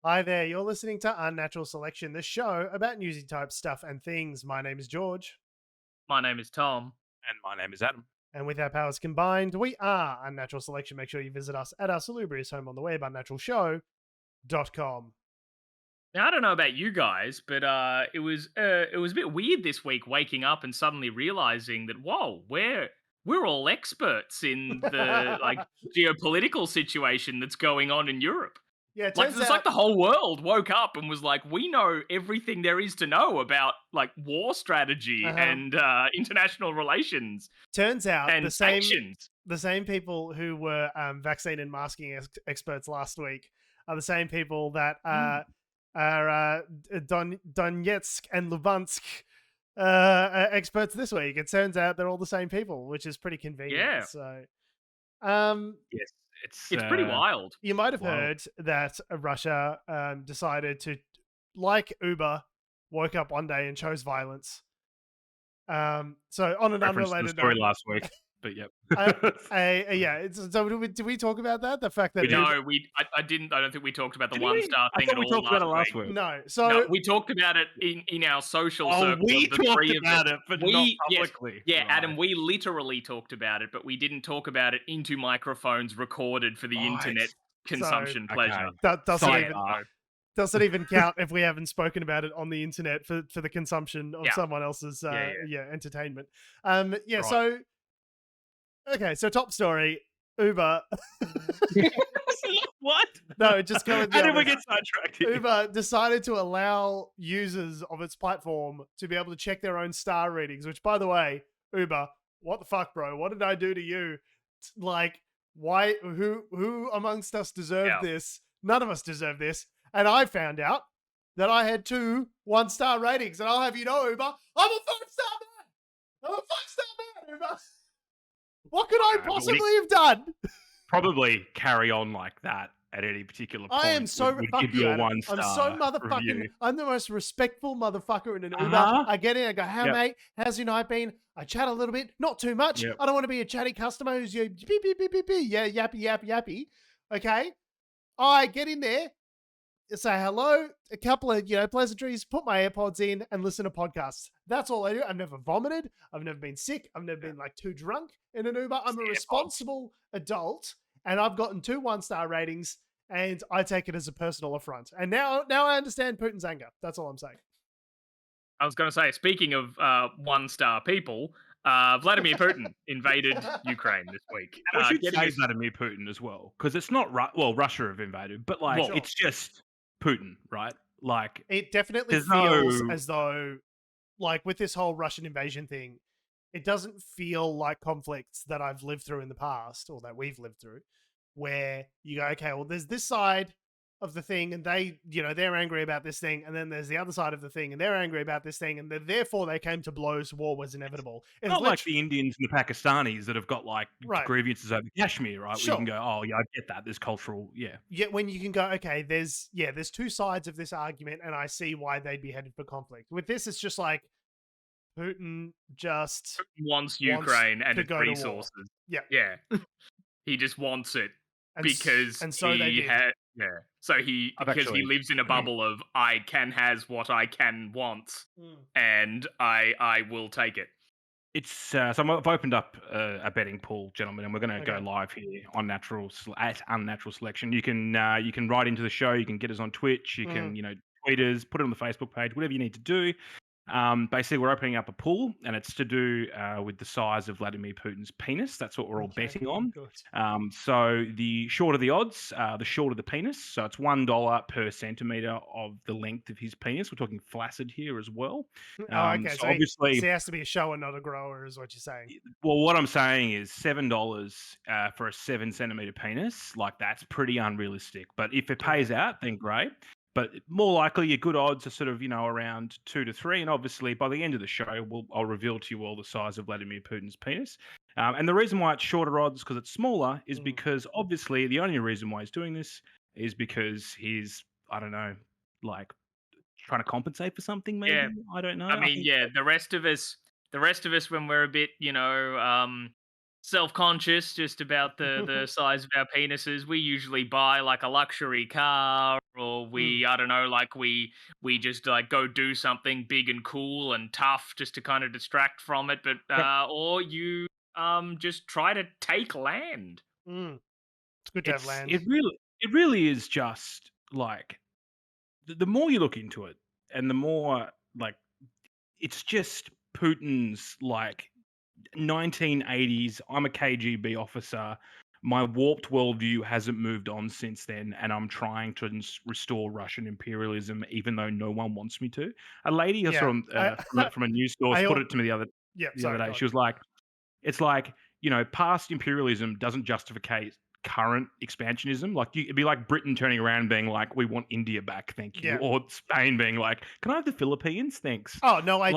Hi there, you're listening to Unnatural Selection, the show about newsy type stuff and things. My name is George, My name is Tom. And my name is Adam. and with our powers combined, we are Unnatural Selection. Make sure you visit us at our salubrious home on the web, unnaturalshow.com. Now I don't know about you guys, but it was a bit weird this week waking up and suddenly realizing that we're all experts in the geopolitical situation that's going on in Europe. Yeah, it Like turns it's out, like the whole world woke up and was like, we know everything there is to know about like war strategy and international relations turns out and the same sanctions. the same people who were vaccine and masking experts last week are the same people that are Donetsk and Luhansk experts this week. It turns out they're all the same people, which is pretty convenient. Yeah. So, Yes, It's pretty wild. you might have Wow. heard that Russia decided to, like Uber, woke up one day and chose violence. So on an Reference to the unrelated story note, last week, but yep. yeah. So did we talk about that? The fact that We did. Uber- No, I didn't. I don't think we talked about the Didn't one we? star I thing thought at we all talked about it last week. week. no. So No, we talked about it in our social circle. we of the talked three of about us. it, but We- not yes, publicly. Yeah, Right. Adam, we literally talked about it, but we didn't talk about it into microphones recorded for the Right. internet consumption Okay. pleasure. that doesn't Side even art. doesn't even count if we haven't spoken about it on the internet for the consumption of Yeah. someone else's Yeah. entertainment. Right. So okay, so top story, Uber. What? No, just go with How the did we honest. get sidetracked here? Uber decided to allow users of its platform to be able to check their own star ratings, which, by the way, Uber, what the fuck, bro? What did I do to you? Like, why? Who amongst us deserved this? None of us deserve this. And I found out that I had 2 1-star ratings, and I'll have you know, Uber, I'm a 5-star man. I'm a 5-star man, Uber. What could I Okay, but possibly have done? Probably carry on like that at any particular point. I am so would fuck give you, you a Adam. 1-star I'm so motherfucking. review. I'm the most respectful motherfucker in an Uber. Uh-huh. I get in. I go, "Hey Yep. mate, how's your night been?" I chat a little bit, not too much. Yep. I don't want to be a chatty customer who's you beep beep beep beep beep. Yeah, yappy. Okay, I get in there, say hello, a couple of pleasantries, put my AirPods in, and listen to podcasts. That's all I do. I've never vomited. I've never been sick. I've never been like too drunk in an Uber. I'm a responsible adult. And I've gotten 2 1-star ratings, and I take it as a personal affront. And now I understand Putin's anger. That's all I'm saying. I was going to say, speaking of 1-star people, Vladimir Putin invaded Ukraine this week. And we should getting say his- Vladimir Putin as well, because it's not Russia have invaded, but like Well, it's just Putin, right? Like It definitely There's feels no- as though, like with this whole Russian invasion thing, it doesn't feel like conflicts that I've lived through in the past, or that we've lived through, where you go, okay, well, there's this side of the thing, and they're angry about this thing, and then there's the other side of the thing, and they're angry about this thing, and therefore they came to blows. War was inevitable. It's not like the Indians and the Pakistanis that have got like Right. grievances over Kashmir, right? Sure. Where you can go, oh yeah, I get that. There's cultural, yeah. Yet when you can go, okay, there's 2 sides of this argument, and I see why they'd be headed for conflict. With this, it's just like Putin just wants Ukraine and to its go to war. resources. Yeah. Yeah. He just wants it and because so they he did. had So he I've because actually- he lives in a bubble of I can has what I can want, and I will take it. It's so I've opened up a betting pool, gentlemen, and we're going to go Okay. live here on at Unnatural Selection. You can write into the show. You can get us on Twitch. You can tweet us, put it on the Facebook page, whatever you need to do. Basically, we're opening up a pool, and it's to do with the size of Vladimir Putin's penis. That's what we're all betting on. Good. So the shorter the odds, the shorter the penis. So it's $1 per centimeter of the length of his penis. We're talking flaccid here as well. Okay. So So obviously, he has to be a shower, not a grower, is what you're saying. well, what I'm saying is $7 for a 7-centimeter penis. Like that's pretty unrealistic. But if it pays out, then great. But more likely, your good odds are sort of around 2 to 3. And obviously, by the end of the show, I'll reveal to you all the size of Vladimir Putin's penis. And the reason why it's shorter odds because it's smaller is because obviously the only reason why he's doing this is because he's trying to compensate for something. Maybe I don't know. I mean, the rest of us when we're a bit, self-conscious just about the size of our penises, we usually buy like a luxury car or I don't know, like we just like go do something big and cool and tough just to kind of distract from it, but or you just try to take land. It's good to have land. It really is just like the more you look into it, and the more like it's just Putin's like 1980s. I'm a KGB officer. My warped worldview hasn't moved on since then, and I'm trying to restore Russian imperialism, even though no one wants me to. A lady from a news source put it to me the other day. She was like, "It's like, past imperialism doesn't justify current expansionism. Like, it'd be like Britain turning around and being like, we want India back, thank you,' or Spain being like, can I have the Philippines, thanks." Oh no, I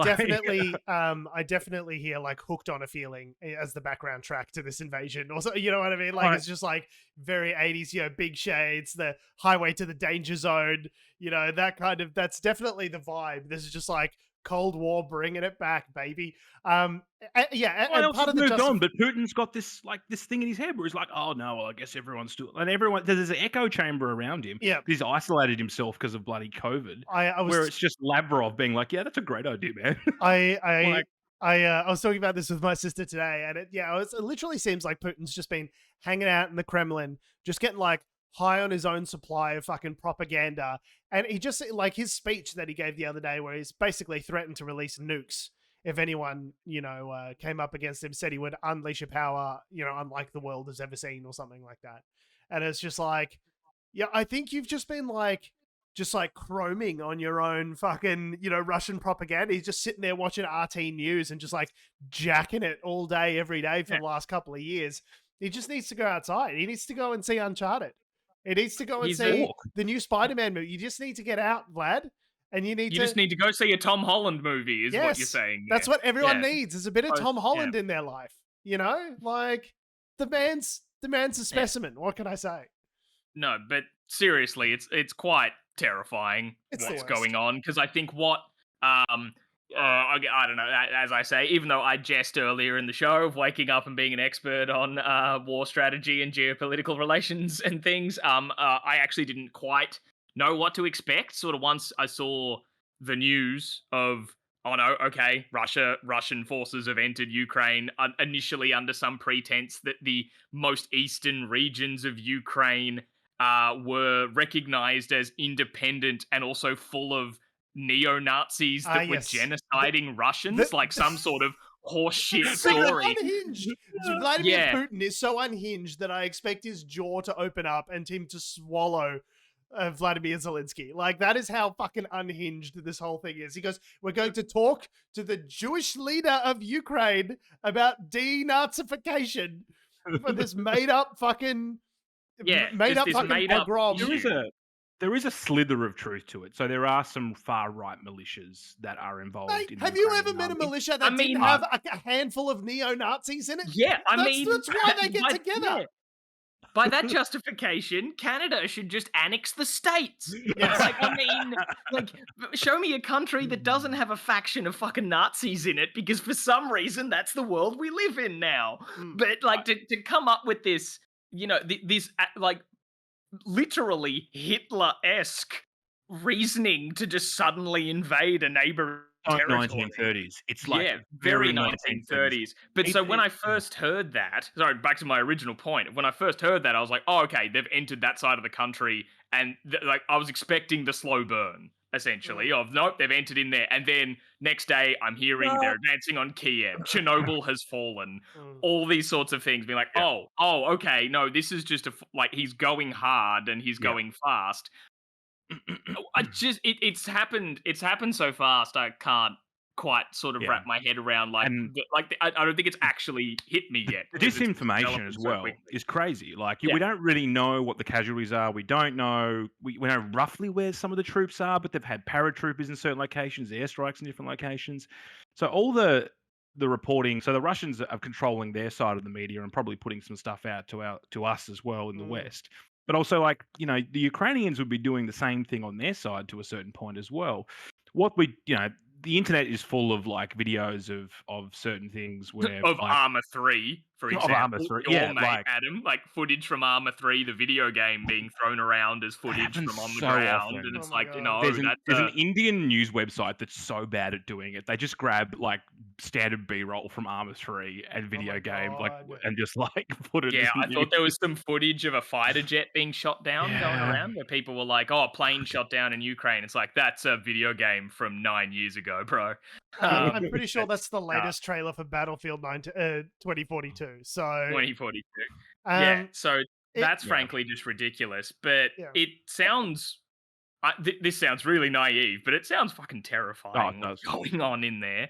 definitely hear like Hooked on a Feeling as the background track to this invasion. Also, you know what I mean? Like it's just like very 80s, big shades, the highway to the danger zone, that's definitely the vibe. This is just like Cold War bringing it back, baby. And part of the moved on, but Putin's got this thing in his head where he's like, "Oh no, well, I guess everyone's still," and there's an echo chamber around him. Yeah, he's isolated himself because of bloody COVID. Where it's just Lavrov being like, "Yeah, that's a great idea, man." I was talking about this with my sister today, and it literally seems like Putin's just been hanging out in the Kremlin, just getting like high on his own supply of fucking propaganda. And he just, like his speech that he gave the other day where he's basically threatened to release nukes if anyone, came up against him, said he would unleash a power, unlike the world has ever seen or something like that. And it's just like, I think you've just been like, chroming on your own fucking, Russian propaganda. He's just sitting there watching RT News and just like jacking it all day, every day for the last couple of years. He just needs to go outside. He needs to go and see Uncharted. He needs to go and see the new Spider-Man movie. You just need to get out, Vlad. And you just need to go see a Tom Holland movie, is what you're saying. That's what everyone needs, is a bit of Tom Holland in their life. Like the man's a specimen. What can I say? No, but seriously, it's quite terrifying what's going on, because I think I don't know, as I say, even though I jest earlier in the show of waking up and being an expert on war strategy and geopolitical relations and things, I actually didn't quite know what to expect. Sort of once I saw the news of, oh no, okay, Russian forces have entered Ukraine, initially under some pretense that the most eastern regions of Ukraine were recognized as independent and also full of neo-Nazis that were genociding Russians, like some sort of horseshit story. Unhinged. Vladimir Putin is so unhinged that I expect his jaw to open up and him to swallow Vladimir Zelensky. Like, that is how fucking unhinged this whole thing is. He goes, we're going to talk to the Jewish leader of Ukraine about denazification for this made-up fucking... made-up fucking pogrom. There is a slither of truth to it. So there are some far-right militias that are involved. Have you ever met a militia that didn't have a handful of neo-Nazis in it? Yeah, that's why they get together. Yeah. By that justification, Canada should just annex the states. Show me a country that doesn't have a faction of fucking Nazis in it, because for some reason that's the world we live in now. But to come up with this, this literally Hitler-esque reasoning to just suddenly invade a neighbor territory. 1930s. It's like very 1930s. But so when I first heard that, sorry, back to my original point. When I first heard that, I was like, oh, okay, they've entered that side of the country, and I was expecting the slow burn, essentially, of nope, they've entered in there. And then next day, I'm hearing they're advancing on Kiev. Chernobyl has fallen. All these sorts of things. Being like, oh, okay, no, this is just he's going hard and he's going fast. It's happened so fast I can't quite sort of wrap my head around I don't think it's actually hit me yet. The disinformation as well is crazy. We don't really know what the casualties are. We don't know. We know roughly where some of the troops are, but they've had paratroopers in certain locations, airstrikes in different locations. So all the reporting. So the Russians are controlling their side of the media and probably putting some stuff out to us as well in the West. But also, the Ukrainians would be doing the same thing on their side to a certain point as well. the internet is full of like videos of certain things where Of like Arma 3, for of Arma example. 3, Your yeah, mate, like Adam, like footage from Arma 3, the video game, being thrown around as it footage happens from on the so ground. often. And Oh it's my like, God. There's an Indian news website that's so bad at doing it. They just grab like standard B-roll from Arma 3 and Oh video my game, like, God. and just like put it yeah, as I news. thought there was some footage of a fighter jet being shot down going Yeah. around where people were like, oh, a plane shot down in Ukraine. It's like, that's a video game from 9 years ago, bro. I'm pretty sure That's that's the latest trailer for Battlefield 2042. So, 2042. Yeah, um, so it, that's Yeah. frankly just ridiculous. But Yeah. it sounds, this sounds really naive, but it sounds fucking terrifying what's does. going on in there.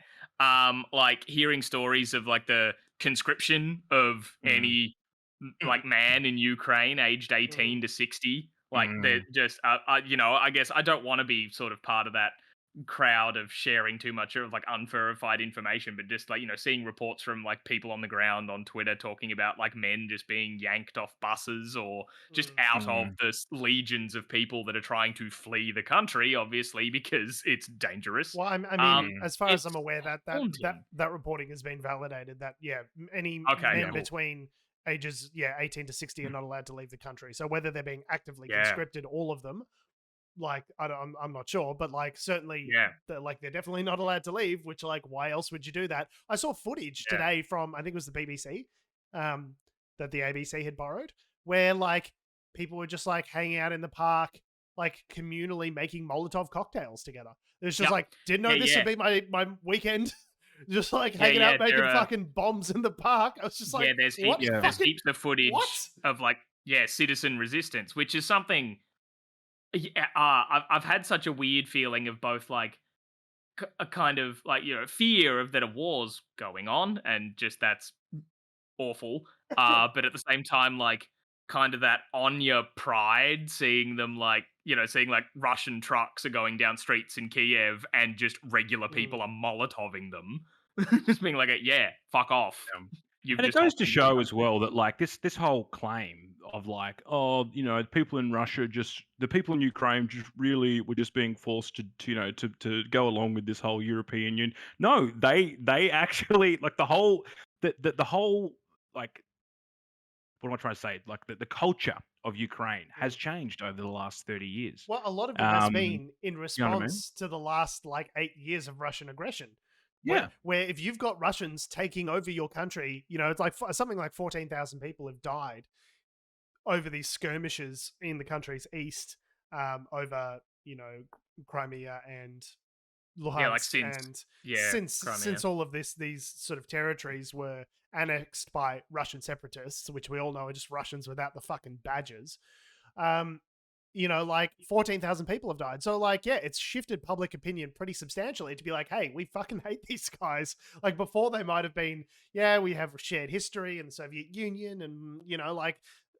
Like hearing stories of like the conscription of any like man in Ukraine aged 18 to 60. Like they're just, you know, I guess I don't want to be sort of part of that crowd of sharing too much of like unverified information, but just like, you know, seeing reports from like people on the ground on Twitter talking about like men just being yanked off buses or just out of the legions of people that are trying to flee the country, obviously, because it's dangerous. Well, I mean, as far as It's I'm aware, that haunting. reporting has been validated. That any Okay, men cool. between ages 18 to 60 are not allowed to leave the country. So whether they're being actively Yeah. conscripted, all of them, like I'm not sure, but like certainly, Yeah. they're definitely not allowed to leave. Which like, why else would you do that? I saw footage Yeah. today from I think it was the BBC, that the ABC had borrowed, where like people were just like hanging out in the park, like communally making Molotov cocktails together. It was just Yep. like, didn't know Yeah, this yeah. would be my weekend. Just like Yeah, hanging yeah, out, making there are- fucking bombs in the park. I was just like, yeah, there's what? heaps, there's fucking- heaps of footage what? of like, yeah, citizen resistance, which is something. Yeah, I've had such a weird feeling of both like a kind of like, you know, fear of that a war's going on and just that's awful. But at the same time, like kind of that on your pride, seeing them like, you know, seeing like Russian trucks are going down streets in Kiev and just regular people are molotoving them. Just being like, yeah, fuck off. You've And it just goes to hosted the show as country. well that like this whole claim of like, oh, you know, people in Russia the people in Ukraine just really were just being forced to you know to go along with this whole European Union. No, they actually like the whole like, what am I trying to say? Like the culture of Ukraine has changed over the last 30 years. Well, a lot of it has Um, been in know what I mean? response to the last like 8 years of Russian aggression. Yeah. Where if you've got Russians taking over your country, you know, it's like something like 14,000 people have died over these skirmishes in the country's east, over, you know, Crimea and Luhansk. Yeah, like since Crimea. since all of these sort of territories were annexed by Russian separatists, which we all know are just Russians without the fucking badges. You know, like 14,000 people have died. So like, yeah, it's shifted public opinion pretty substantially to be like, hey, we fucking hate these guys. Like before they might have been, yeah, we have shared history in the Soviet Union. And, you know, like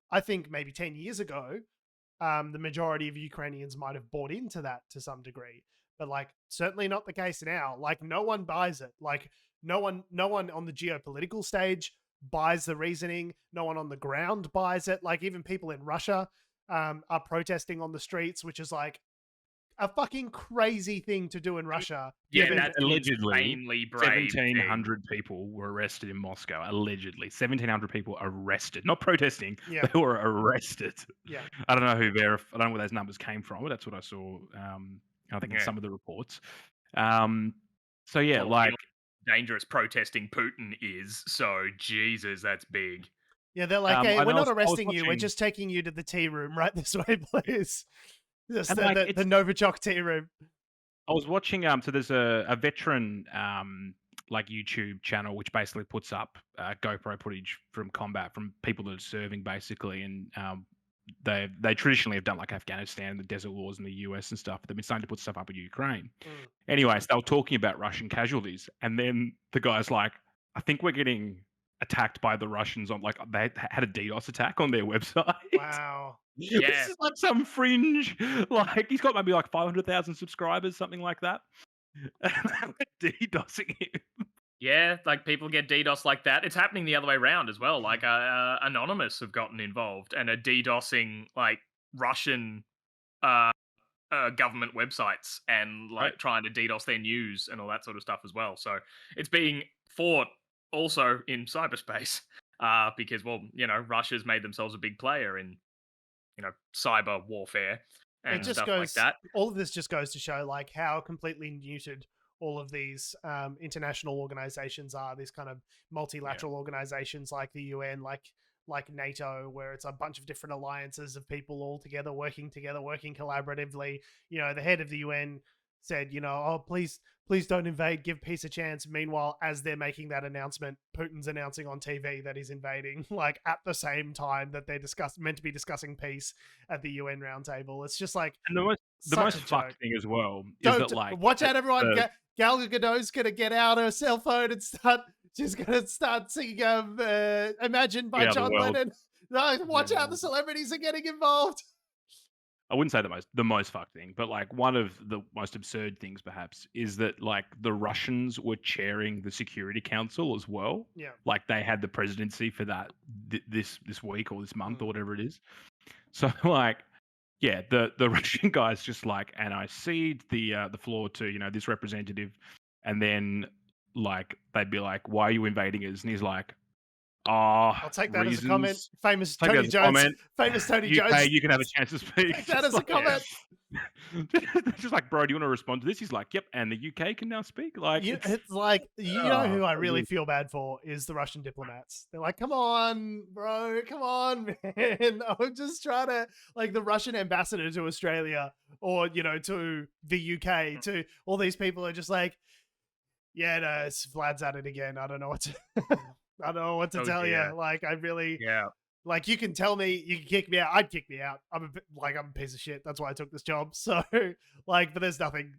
I think maybe 10 years ago, the majority of Ukrainians might have bought into that to some degree, but like certainly not the case now. Like no one buys it. Like no one on the geopolitical stage buys the reasoning. No one on the ground buys it. Like even people in Russia are protesting on the streets, which is like a fucking crazy thing to do in Russia. Yeah, given- that's allegedly insanely brave. 1,700 people were arrested in Moscow. Allegedly, 1,700 people arrested, not protesting. Yeah. They were arrested. Yeah. I don't know I don't know where those numbers came from, but that's what I saw. I think in Yeah. some of the reports. So yeah, Well, like dangerous protesting Putin is. So Jesus, that's big. Yeah, they're like, hey, and we're I not was arresting you. We're watching- just taking you to the tea room right this way, please. Just And, the, like, the it's- Novichok tea room. I was watching so there's a veteran like YouTube channel which basically puts up GoPro footage from combat from people that are serving basically, and they traditionally have done like Afghanistan and the desert wars in the US and stuff. They've been starting to put stuff up in Ukraine. Anyways, they were talking about Russian casualties, and then the guy's like, I think we're getting attacked by the Russians on like they had a DDoS attack on their website. Wow. Yeah. This is like some fringe, like he's got maybe like 500,000 subscribers, something like that. DDoSing him. Yeah, like people get DDoS like that. It's happening the other way around as well. Like Anonymous have gotten involved and are DDoSing like Russian government websites and like Right. trying to DDoS their news and all that sort of stuff as well. So it's being fought also in cyberspace because, well, Russia's made themselves a big player in cyber warfare It and just stuff like goes, that. all of this just goes to show like how completely neutered all of these international organizations are, these kind of multilateral organizations like the UN, like NATO, where it's a bunch of different alliances of people all together, working collaboratively. The head of the UN said, oh, please don't invade, give peace a chance. Meanwhile, as they're making that announcement, Putin's announcing on TV that he's invading, like at the same time that they're meant to be discussing peace at the UN roundtable. It's just like And the most fucked thing as well is that like watch out, everyone. the- Gal Gadot's gonna get out her cell phone and she's gonna start singing "Imagine" by Yeah, the John world. Lennon. No, watch out, the celebrities are getting involved. I wouldn't say the most fucked thing, but like one of the most absurd things perhaps is that like the Russians were chairing the Security Council as well. Yeah. Like they had the presidency for that this week or this month or whatever it is. So like, yeah, the Russian guy's just like, and I cede the floor to this representative, and then like they'd be like, "Why are you invading us?" And he's like, I'll take that as a comment. Famous Take that Tony as a Jones. comment. Famous Tony UK, Jones. you can have a chance to speak. Take that Just as a like, comment. just like, bro, do you want to respond to this? He's like, yep, and the UK can now speak. Like, It's like, know who I really dude. feel bad for is the Russian diplomats. They're like, come on, bro, come on, man. I'm just trying to, like, the Russian ambassador to Australia or, to the UK, to all these people are just like, yeah, no, it's Vlad's at it again. I don't know what to, I don't know what to tell dear. you. Like, I really, Yeah. like, you can tell me, you can kick me out. I'd kick me out. I'm a piece of shit. That's why I took this job. So, like, but there's nothing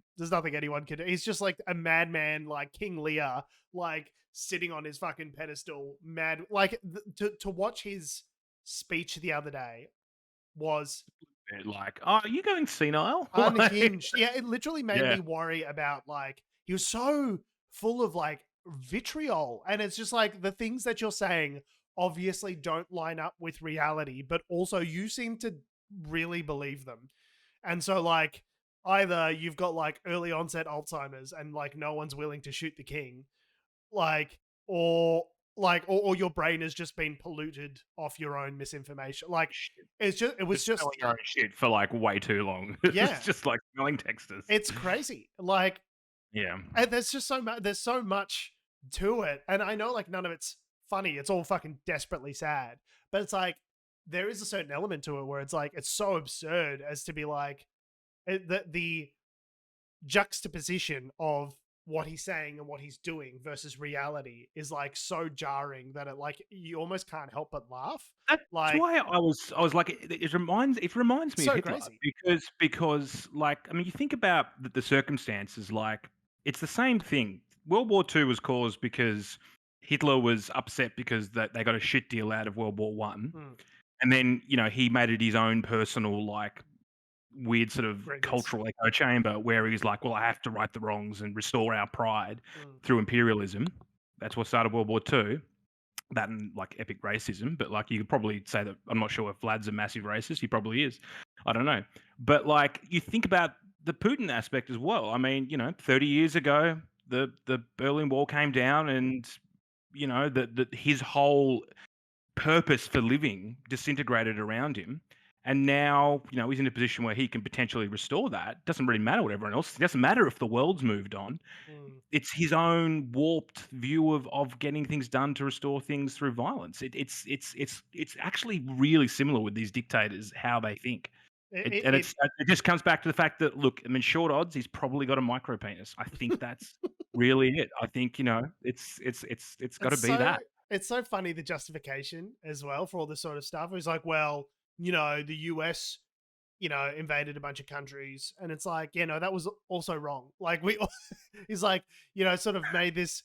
anyone can do. He's just like a madman, like King Lear, like sitting on his fucking pedestal, mad. Like to watch his speech the other day was like, oh, are you going senile? unhinged. Yeah, it literally made Yeah. me worry about, like, he was so full of like vitriol, and it's just like the things that you're saying obviously don't line up with reality, but also you seem to really believe them. And so like either you've got like early onset Alzheimer's and like no one's willing to shoot the king, like, or your brain has just been polluted off your own misinformation. Like it was just telling your own shit for like way too long. Yeah. It's just like smelling texters. it's crazy. Like, Yeah. and there's just there's so much to it. And I know like none of it's funny. It's all fucking desperately sad. But it's like there is a certain element to it where it's like it's so absurd as to be like the juxtaposition of what he's saying and what he's doing versus reality is like so jarring that it like you almost can't help but laugh. That's Like, why I was like it reminds me So of Hitler crazy. because like I mean you think about the circumstances, like it's the same thing. World War II was caused because Hitler was upset because they got a shit deal out of World War One, and then he made it his own personal like weird sort of Grievance. cultural echo chamber where he's like, well, I have to right the wrongs and restore our pride through imperialism. That's what started World War II. That and like epic racism, but like you could probably say that I'm not sure if Vlad's a massive racist. He probably is. I don't know. But like you think about the Putin aspect as well. I mean, 30 years ago, the Berlin Wall came down, and that his whole purpose for living disintegrated around him. And now, he's in a position where he can potentially restore that. Doesn't really matter what everyone else. It doesn't matter if the world's moved on. It's his own warped view of getting things done to restore things through violence. It's actually really similar with these dictators, how they think. It just comes back to the fact that, look, I mean, short odds, he's probably got a micro penis. I think that's really it. I think it's got to be that. It's so funny, the justification as well for all this sort of stuff. It was like, well, the US, invaded a bunch of countries, and it's like, that was also wrong. Like he's like, sort of made this,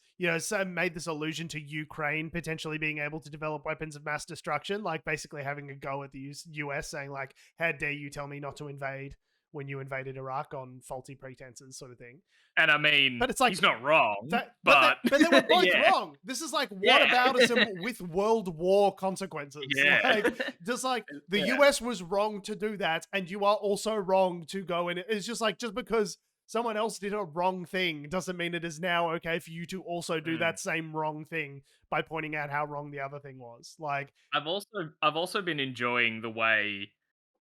made this allusion to Ukraine potentially being able to develop weapons of mass destruction, like basically having a go at the US, saying like, how dare you tell me not to invade when you invaded Iraq on faulty pretenses, sort of thing. And I mean, but it's like he's not wrong. But they were both yeah. wrong. This is like whataboutism with World War consequences. Yeah. Like, just like the US was wrong to do that, and you are also wrong to go in. It's just like, just because someone else did a wrong thing doesn't mean it is now okay for you to also do that same wrong thing by pointing out how wrong the other thing was. Like, I've also been enjoying the way,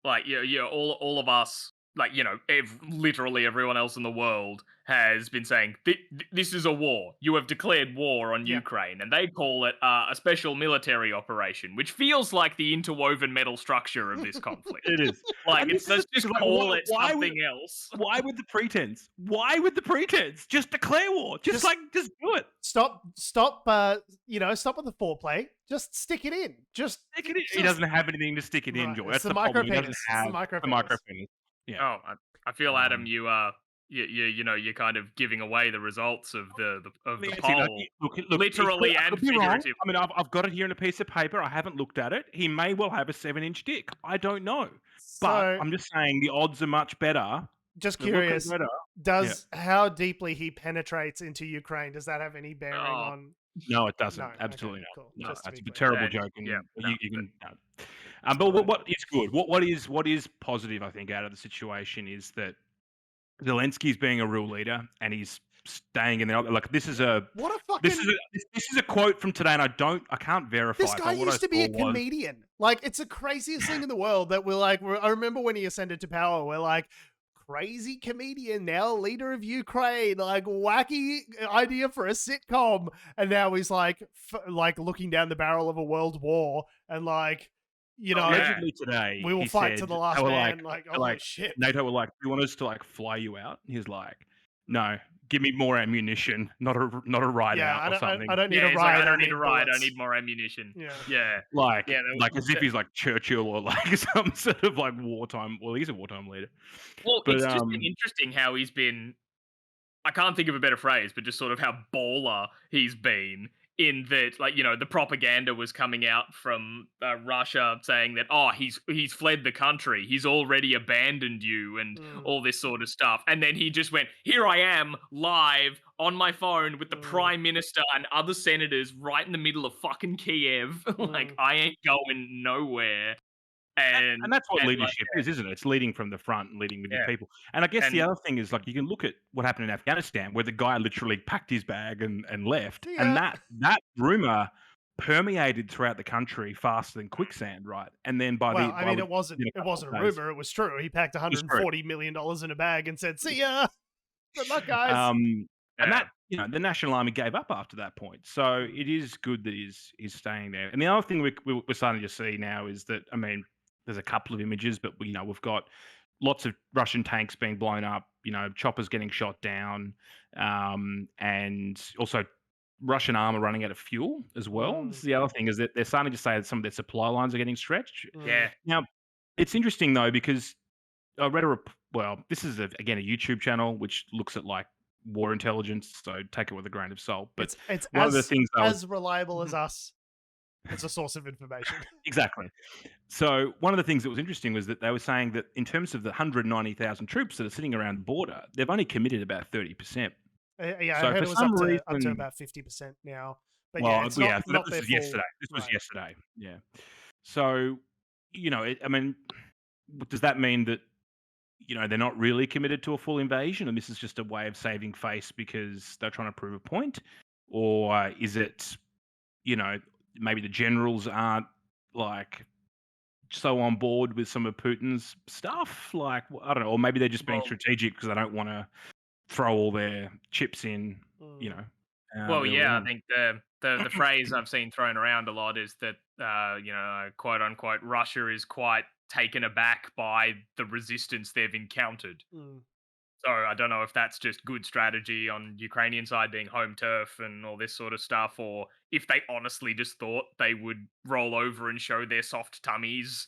like, all of us, like, literally everyone else in the world has been saying, this is a war. You have declared war on Ukraine. And they call it a special military operation, which feels like the interwoven metal structure of this conflict. It is. Like, let's just call it something else. Why would the pretense? Why would the pretense? Just declare war. Just do it. Stop, stop with the foreplay. Just stick it in. Just stick it in. He doesn't have anything to stick it in, Joy. That's the micro penis. The micro penis. Yeah. Oh, I feel, Adam, you're kind of giving away the results of the poll, look, literally and figuratively. I mean, I've got it here in a piece of paper. I haven't looked at it. He may well have a 7-inch dick. I don't know, but I'm just saying the odds are much better. Just curious, how deeply he penetrates into Ukraine, does that have any bearing on? No, it doesn't. No, absolutely not. Cool. No, that's a terrible joke. And you can. But what is good? What is positive? I think out of the situation is that Zelensky's being a real leader and he's staying in there. Like, this is a quote from today, and I can't verify. This guy used to be a comedian. Like, it's the craziest thing in the world that we're like. I remember when he ascended to power, we're like, crazy comedian, now leader of Ukraine, like, wacky idea for a sitcom, and now he's like looking down the barrel of a world war, and like, allegedly today we will fight to the last man. Shit, NATO were like, do you want us to like fly you out? And he's like, no, give me more ammunition, not a ride out or something. I don't need a ride. I don't need a ride. I need more ammunition. Yeah. Like as if he's like Churchill or like some sort of like wartime. Well, he's a wartime leader. Well, it's just been interesting how he's been. I can't think of a better phrase, but just sort of how baller he's been. In that, like, the propaganda was coming out from Russia saying that, he's fled the country, he's already abandoned you, and all this sort of stuff. And then he just went, here I am, live, on my phone, with the Prime Minister and other senators right in the middle of fucking Kiev. Like, I ain't going nowhere. And that's what leadership is, isn't it? It's leading from the front and leading with your people. And I guess the other thing is, like, you can look at what happened in Afghanistan, where the guy literally packed his bag and left. Yeah. And that rumor permeated throughout the country faster than quicksand, right? And then it wasn't a rumor, it was true. He packed $140 million in a bag and said, see ya. Good luck, guys. And that, the National Army gave up after that point. So it is good that he's staying there. And the other thing we're starting to see now is that, I mean, there's a couple of images, but we've got lots of Russian tanks being blown up, choppers getting shot down, and also Russian armor running out of fuel as well. This is the other thing, is that they're starting to say that some of their supply lines are getting stretched. Yeah. Now, it's interesting though, because I read this is again a YouTube channel which looks at like war intelligence, so take it with a grain of salt. But it's one of the things as reliable as us. It's a source of information. Exactly. So one of the things that was interesting was that they were saying that in terms of the 190,000 troops that are sitting around the border, they've only committed about 30%. Yeah, so I heard it was up to about 50% now. But this was yesterday. This was yesterday. Yeah. So, does that mean that, they're not really committed to a full invasion, and this is just a way of saving face because they're trying to prove a point? Or is it, maybe the generals aren't like so on board with some of Putin's stuff? Like, I don't know, or maybe they're just being strategic because they don't want to throw all their chips in, I think the phrase I've seen thrown around a lot is that, quote unquote, Russia is quite taken aback by the resistance they've encountered. So I don't know if that's just good strategy on Ukrainian side, being home turf and all this sort of stuff, or if they honestly just thought they would roll over and show their soft tummies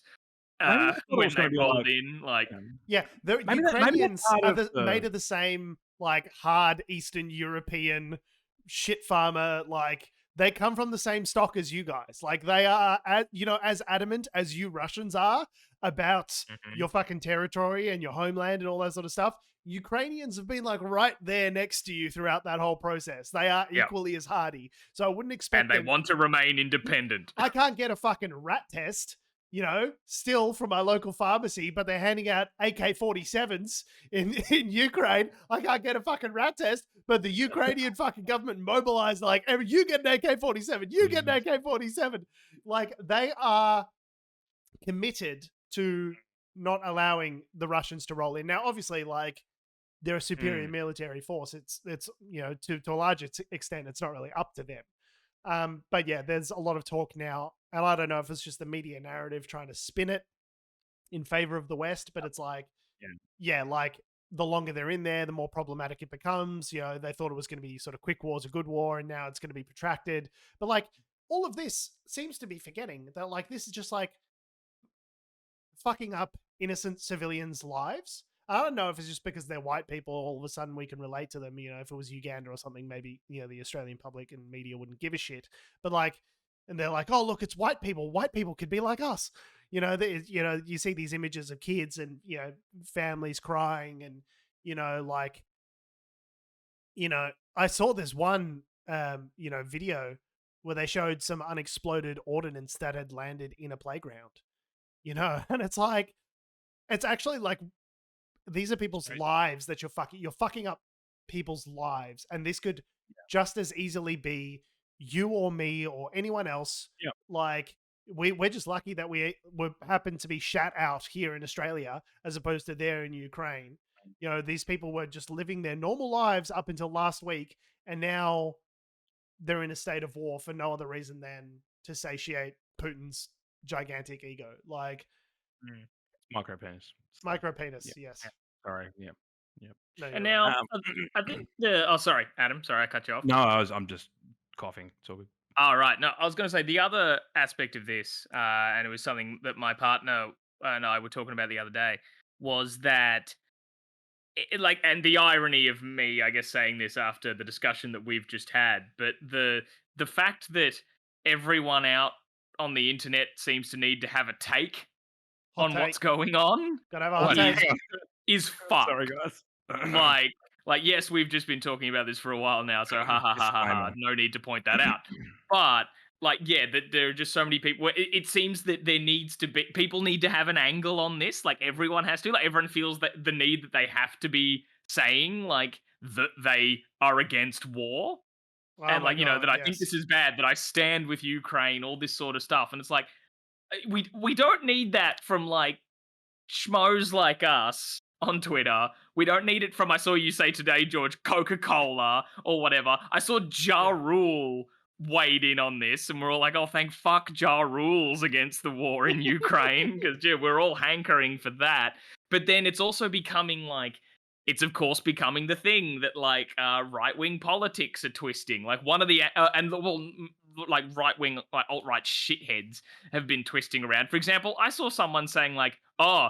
when they rolled in. Like, the Ukrainians are made of the same like hard Eastern European shit farmer. Like, they come from the same stock as you guys. Like they are, as adamant as you Russians are about your fucking territory and your homeland and all that sort of stuff. Ukrainians have been like right there next to you throughout that whole process. They are equally as hardy. So I wouldn't expect And they want to remain independent. I can't get a fucking rat test, still from my local pharmacy, but they're handing out AK-47s in Ukraine. I can't get a fucking rat test, but the Ukrainian fucking government mobilized like, you get an AK-47, you get an AK-47. Like they are committed to not allowing the Russians to roll in. Now, obviously, like they're a superior military force. It's to a large extent, it's not really up to them. But yeah, there's a lot of talk now, and I don't know if it's just the media narrative trying to spin it in favor of the West, but it's like, like the longer they're in there, the more problematic it becomes. They thought it was going to be sort of quick war's a good war, and now it's going to be protracted. But like all of this seems to be forgetting that like this is just like fucking up innocent civilians' lives. I don't know if it's just because they're white people, all of a sudden we can relate to them. If it was Uganda or something, maybe, the Australian public and media wouldn't give a shit. But like, and they're like, oh, look, it's white people. White people could be like us. You see these images of kids and, families crying and, I saw this one, video where they showed some unexploded ordnance that had landed in a playground, and it's like, it's actually like, these are people's lives that you're fucking up people's lives. And this could just as easily be you or me or anyone else. Yeah. Like we're just lucky that we happen to be shat out here in Australia as opposed to there in Ukraine. These people were just living their normal lives up until last week. And now they're in a state of war for no other reason than to satiate Putin's gigantic ego. Like, Micro penis. Yes. Yeah. Sorry. Yeah. No, And right. now, I think sorry, Adam. Sorry, I cut you off. No, I'm just coughing. It's all good. All right. No, I was going to say the other aspect of this, and it was something that my partner and I were talking about the other day, was that, and the irony of me, I guess, saying this after the discussion that we've just had, but the fact that everyone out on the internet seems to need to have a take on what's going on. Gotta have a hot take. Is fucked. Sorry, guys. Like, yes, we've just been talking about this for a while now, so ha, no need to point that out. But like, there are just so many people. It seems that there needs to be, people need to have an angle on this. Like everyone has to. Like everyone feels that the need that they have to be saying like that they are against war, and like that I think this is bad. That I stand with Ukraine. All this sort of stuff, and it's like we don't need that from like schmoes like us on Twitter. We don't need it from, I saw you say today, George, Coca-Cola or whatever. I saw Ja Rule weighed in on this, and we're all like, oh, thank fuck Ja Rule's against the war in Ukraine, because we're all hankering for that. But then it's also becoming like, it's of course becoming the thing that like right-wing politics are twisting. Like one of the, like right-wing, like alt-right shitheads have been twisting around. For example, I saw someone saying like, oh,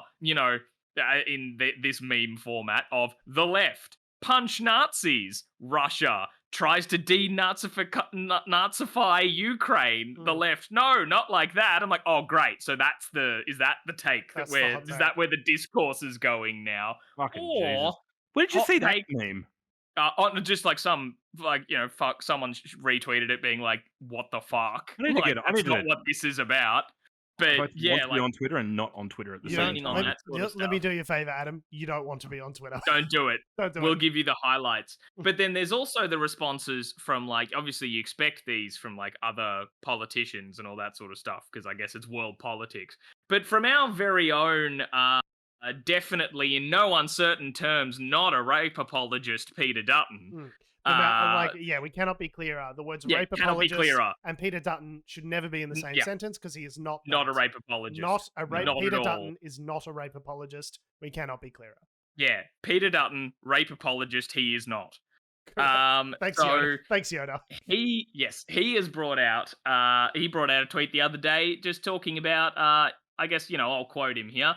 in this meme format of the left, punch Nazis, Russia tries to denazify Ukraine, the left, no, not like that. I'm like, oh, great. So is that the take? Is that where the discourse is going now? Fucking Jesus. Where did you see that meme? Just like some, fuck, someone retweeted it being like, what the fuck? I need to get it. That's not what this is about. But yeah, like, be on Twitter and not on Twitter at the same time. Let me do you a favor, Adam. You don't want to be on Twitter. Don't do it. We'll give you the highlights. But then there's also the responses from like, obviously you expect these from like other politicians and all that sort of stuff, because I guess it's world politics. But from our very own, definitely in no uncertain terms, not a rape apologist, Peter Dutton. We cannot be clearer. The words rape apologist and Peter Dutton should never be in the same sentence, because he is not a rape apologist. Peter Dutton is not a rape apologist. We cannot be clearer. Yeah, Peter Dutton, rape apologist. He is not. Thanks, Yoda. He has brought out. He brought out a tweet the other day, just talking about I guess, I'll quote him here.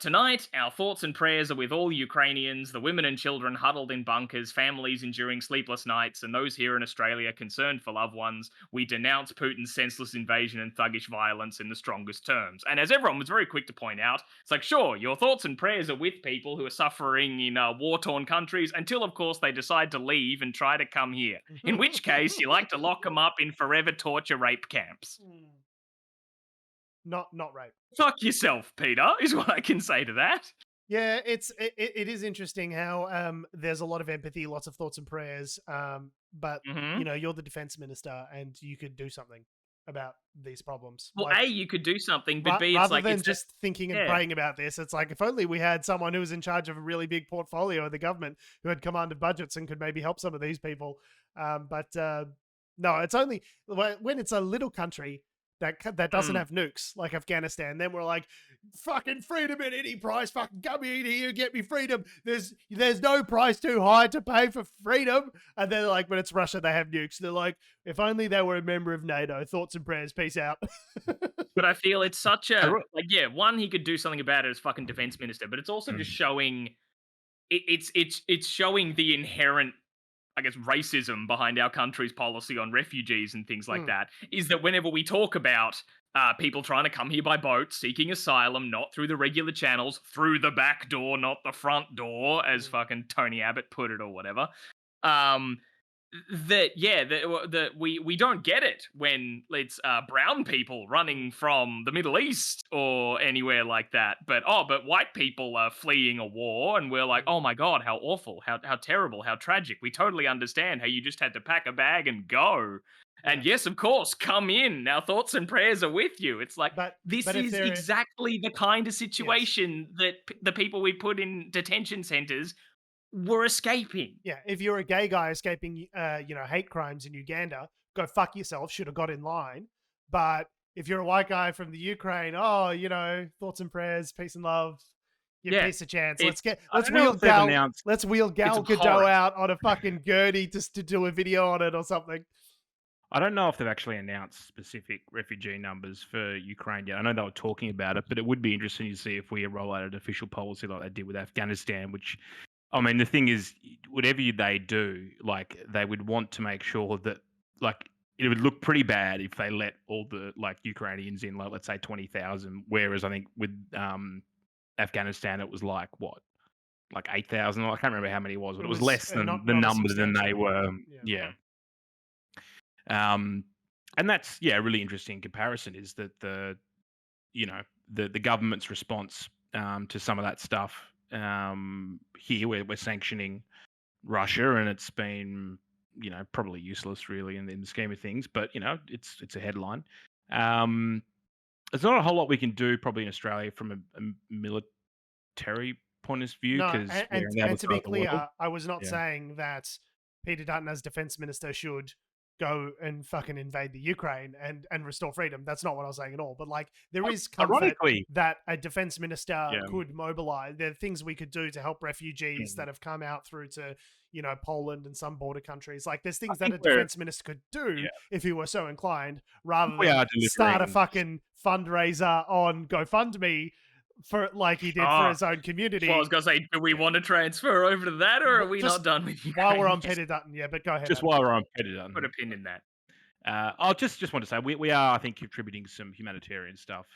Tonight, our thoughts and prayers are with all Ukrainians, the women and children huddled in bunkers, families enduring sleepless nights, and those here in Australia concerned for loved ones. We denounce Putin's senseless invasion and thuggish violence in the strongest terms. And as everyone was very quick to point out, it's like, sure, your thoughts and prayers are with people who are suffering in war-torn countries until, of course, they decide to leave and try to come here. In which case, you like to lock them up in forever torture rape camps. Not rape. Fuck yourself, Peter, is what I can say to that. Yeah, it is interesting how there's a lot of empathy, lots of thoughts and prayers, but you're the defense minister and you could do something about these problems. Well, A, you could do something, but B, it's rather like than just thinking and yeah. praying about this, it's like if only we had someone who was in charge of a really big portfolio of the government who had command of budgets and could maybe help some of these people. But no, it's only when it's a little country that doesn't have nukes like Afghanistan. Then we're like, fucking freedom at any price. Fucking come in here, get me freedom. There's no price too high to pay for freedom. And then like, when it's Russia, they have nukes. They're like, if only they were a member of NATO. Thoughts and prayers. Peace out. But I feel it's such a one, he could do something about it as fucking defense minister, but it's also just showing it's showing the inherent, I guess, racism behind our country's policy on refugees and things like that, is that whenever we talk about people trying to come here by boat, seeking asylum, not through the regular channels, through the back door, not the front door, as fucking Tony Abbott put it or whatever, that we don't get it when it's brown people running from the Middle East or anywhere like that, but white people are fleeing a war, and we're like, oh my god, how awful, how terrible, how tragic. We totally understand how you just had to pack a bag and go. And yes, of course, come in. Our thoughts and prayers are with you. It's like, this is exactly the kind of situation that the people we put in detention centers were escaping. Yeah, if you're a gay guy escaping, hate crimes in Uganda, go fuck yourself. Should have got in line. But if you're a white guy from the Ukraine, thoughts and prayers, peace and love, give peace a chance. Let's wheel Gal Gadot out on a fucking gurney just to do a video on it or something. I don't know if they've actually announced specific refugee numbers for Ukraine yet. I know they were talking about it, but it would be interesting to see if we roll out an official policy like they did with Afghanistan, which, I mean, the thing is, whatever they do, like, they would want to make sure that, like, it would look pretty bad if they let all the, like, Ukrainians in, like, let's say 20,000, whereas I think with Afghanistan, it was like, what? Like 8,000? I can't remember how many it was, but it was less than the number than they were. Yeah. And that's, a really interesting comparison, is that the government's response to some of that stuff here, we're sanctioning Russia, and it's been, probably useless really in the scheme of things, but it's a headline. There's not a whole lot we can do probably in Australia from a military point of view. No, and to be clear, I was not saying that Peter Dutton as defense minister should go and fucking invade the Ukraine and restore freedom. That's not what I was saying at all. But like, there is comfort that a defense minister could mobilize. There are things we could do to help refugees that have come out through to, Poland and some border countries. Like, there's things that a defense minister could do if he were so inclined, rather than start a fucking fundraiser on GoFundMe for, like he did for his own community. Well, I was going to say, do we want to transfer over to that, or are we not done with you? While we're on Peter Dutton, but go ahead. Just while we're on Peter Dutton. Put a pin in that. I'll just want to say, we are, I think, contributing some humanitarian stuff.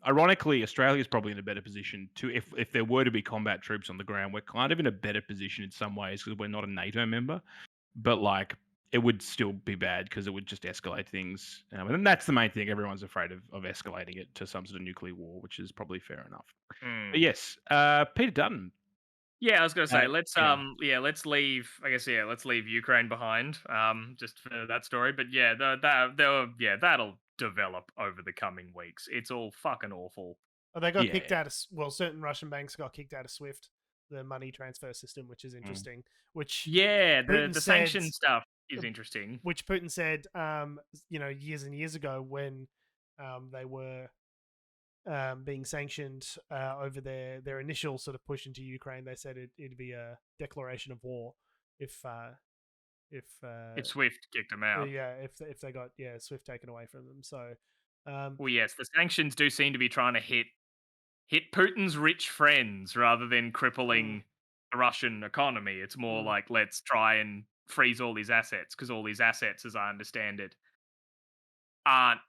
Ironically, Australia is probably in a better position to, if there were to be combat troops on the ground, we're kind of in a better position in some ways because we're not a NATO member. But like, it would still be bad because it would just escalate things. And that's the main thing. Everyone's afraid of escalating it to some sort of nuclear war, which is probably fair enough. But yes, Peter Dutton. Yeah, I was going to say, let's leave. I guess let's leave Ukraine behind. Just for that story. But that'll develop over the coming weeks. It's all fucking awful. Oh, they got kicked out of. Well, certain Russian banks got kicked out of SWIFT, the money transfer system, which is interesting. Which the sanction stuff is interesting. Which Putin said, years and years ago when they were being sanctioned over their initial sort of push into Ukraine. They said it'd be a declaration of war if SWIFT kicked them out. If they got SWIFT taken away from them. So Well, yes, the sanctions do seem to be trying to hit Putin's rich friends rather than crippling the Russian economy. It's more like, let's try and freeze all these assets, because all these assets, as I understand it, aren't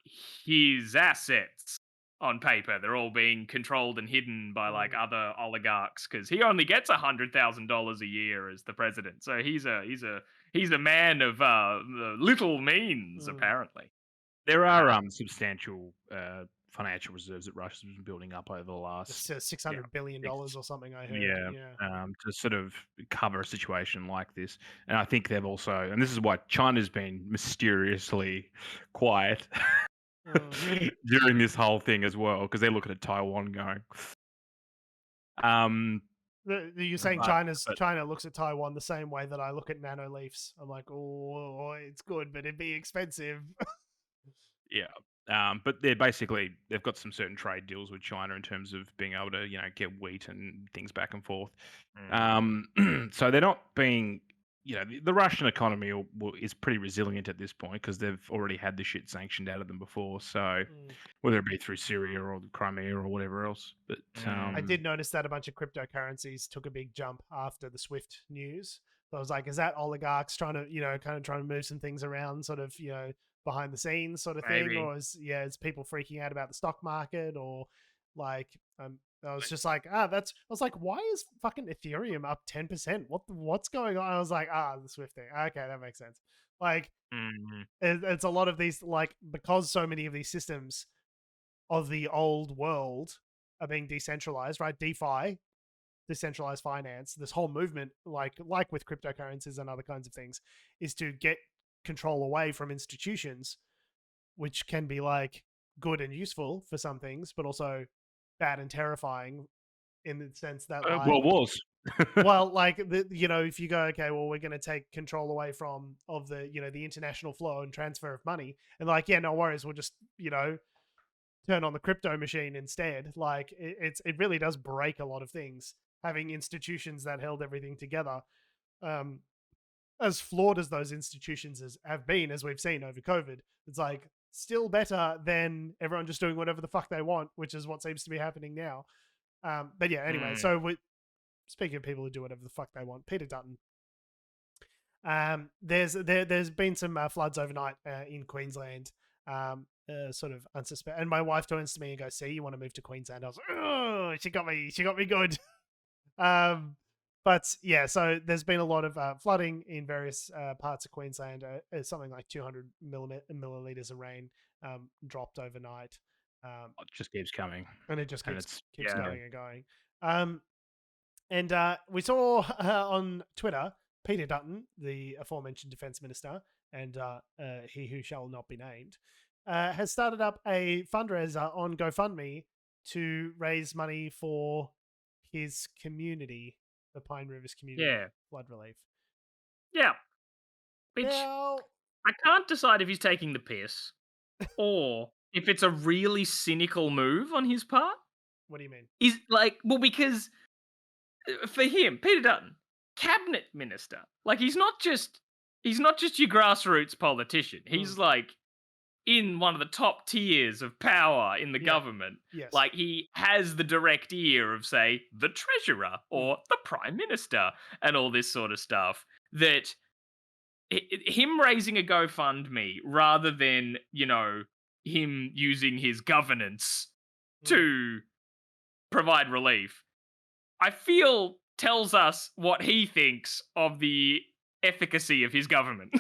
his assets on paper. They're all being controlled and hidden by like other oligarchs, because he only gets $100,000 a year as the president. So he's a man of little means, apparently. There are substantial financial reserves that Russia's been building up over the last $600 billion or something, I heard. to sort of cover a situation like this. And I think they've also, and this is why China's been mysteriously quiet during this whole thing as well, because they're looking at Taiwan going. You're saying China looks at Taiwan the same way that I look at nanoleafs. I'm like, oh, it's good, but it'd be expensive. Yeah. But they've got some certain trade deals with China in terms of being able to, get wheat and things back and forth. So they're not being, the Russian economy is pretty resilient at this point because they've already had the shit sanctioned out of them before. So whether it be through Syria or Crimea or whatever else. But I did notice that a bunch of cryptocurrencies took a big jump after the SWIFT news. So I was like, is that oligarchs trying to, kind of trying to move some things around, sort of, behind the scenes sort of thing, or is people freaking out about the stock market, or like I was just like, I was like, why is fucking Ethereum up 10%? What's going on? I was like, the Swift thing. Okay, that makes sense. Like, it's a lot of these, like, because so many of these systems of the old world are being decentralized, right? DeFi, decentralized finance, this whole movement, like with cryptocurrencies and other kinds of things, is to get control away from institutions, which can be like good and useful for some things, but also bad and terrifying in the sense that like if you go, okay, well, we're going to take control away from the international flow and transfer of money, and like, no worries, we'll just turn on the crypto machine instead. Like it really does break a lot of things, having institutions that held everything together. As flawed as those institutions have been, as we've seen over COVID, it's like still better than everyone just doing whatever the fuck they want, which is what seems to be happening now. But yeah, anyway, so speaking of people who do whatever the fuck they want, Peter Dutton. There's been some floods overnight in Queensland, sort of unsuspected. And my wife turns to me and goes, "See, you want to move to Queensland?" I was like, "Oh, she got me good." But yeah, so there's been a lot of flooding in various parts of Queensland. Something like 200 milliliters of rain dropped overnight. It just keeps coming. And it just keeps going and going. And we saw on Twitter, Peter Dutton, the aforementioned defense minister, and he who shall not be named, has started up a fundraiser on GoFundMe to raise money for his community, the Pine Rivers community flood relief. Yeah. Which I can't decide if he's taking the piss or if it's a really cynical move on his part. What do you mean? Because for him, Peter Dutton, cabinet minister, like he's not just your grassroots politician. He's like in one of the top tiers of power in the government. Yes. Like he has the direct ear of, say, the treasurer or the prime minister and all this sort of stuff. That him raising a GoFundMe rather than, him using his governance to provide relief, I feel tells us what he thinks of the efficacy of his government.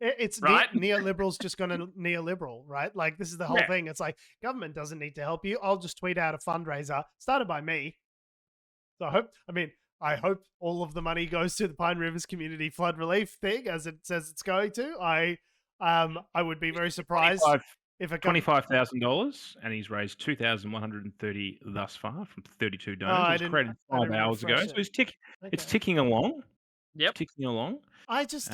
It's right? Neoliberals just going to neoliberal, right? Like this is the whole thing. It's like government doesn't need to help you. I'll just tweet out a fundraiser started by me. So I hope all of the money goes to the Pine Rivers community flood relief thing, as it says it's going to. I would be very surprised if $25,000, and he's raised 2,130 thus far from 32 donors. It was created 5 hours ago, so it's ticking along. Yep, ticking along. It just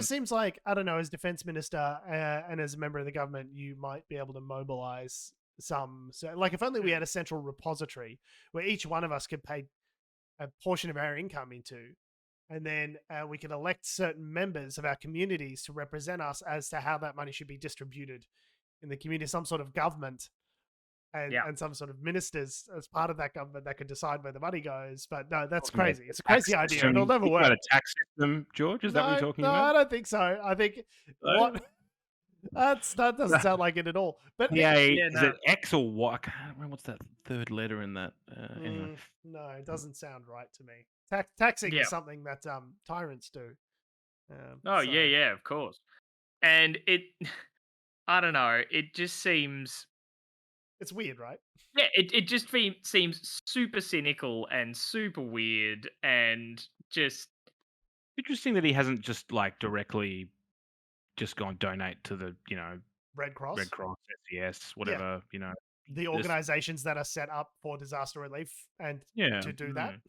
seems like, I don't know, as defense minister and as a member of the government, you might be able to mobilize some. So, like, if only we had a central repository where each one of us could pay a portion of our income into, and then we could elect certain members of our communities to represent us as to how that money should be distributed in the community, some sort of government and some sort of ministers as part of that government that could decide where the money goes. But no, that's Talking about crazy. the It's a tax crazy idea. system. It'll never Think about work. a tax system, George. Is that what you're talking No, I about? don't think so. I think what that doesn't sound like it at all. But Yeah, Yeah, is no. it X or what? I can't remember what's that third letter in that. Anyway, no, it doesn't sound right to me. Taxing Yeah. is something that tyrants do. Oh, so- yeah, of course. And it, I don't know, it just seems, It's weird, right? yeah, it just seems super cynical and super weird and just, interesting that he hasn't just like directly just gone donate to the Red Cross. SES, whatever The organizations that are set up for disaster relief and Yeah. to do that.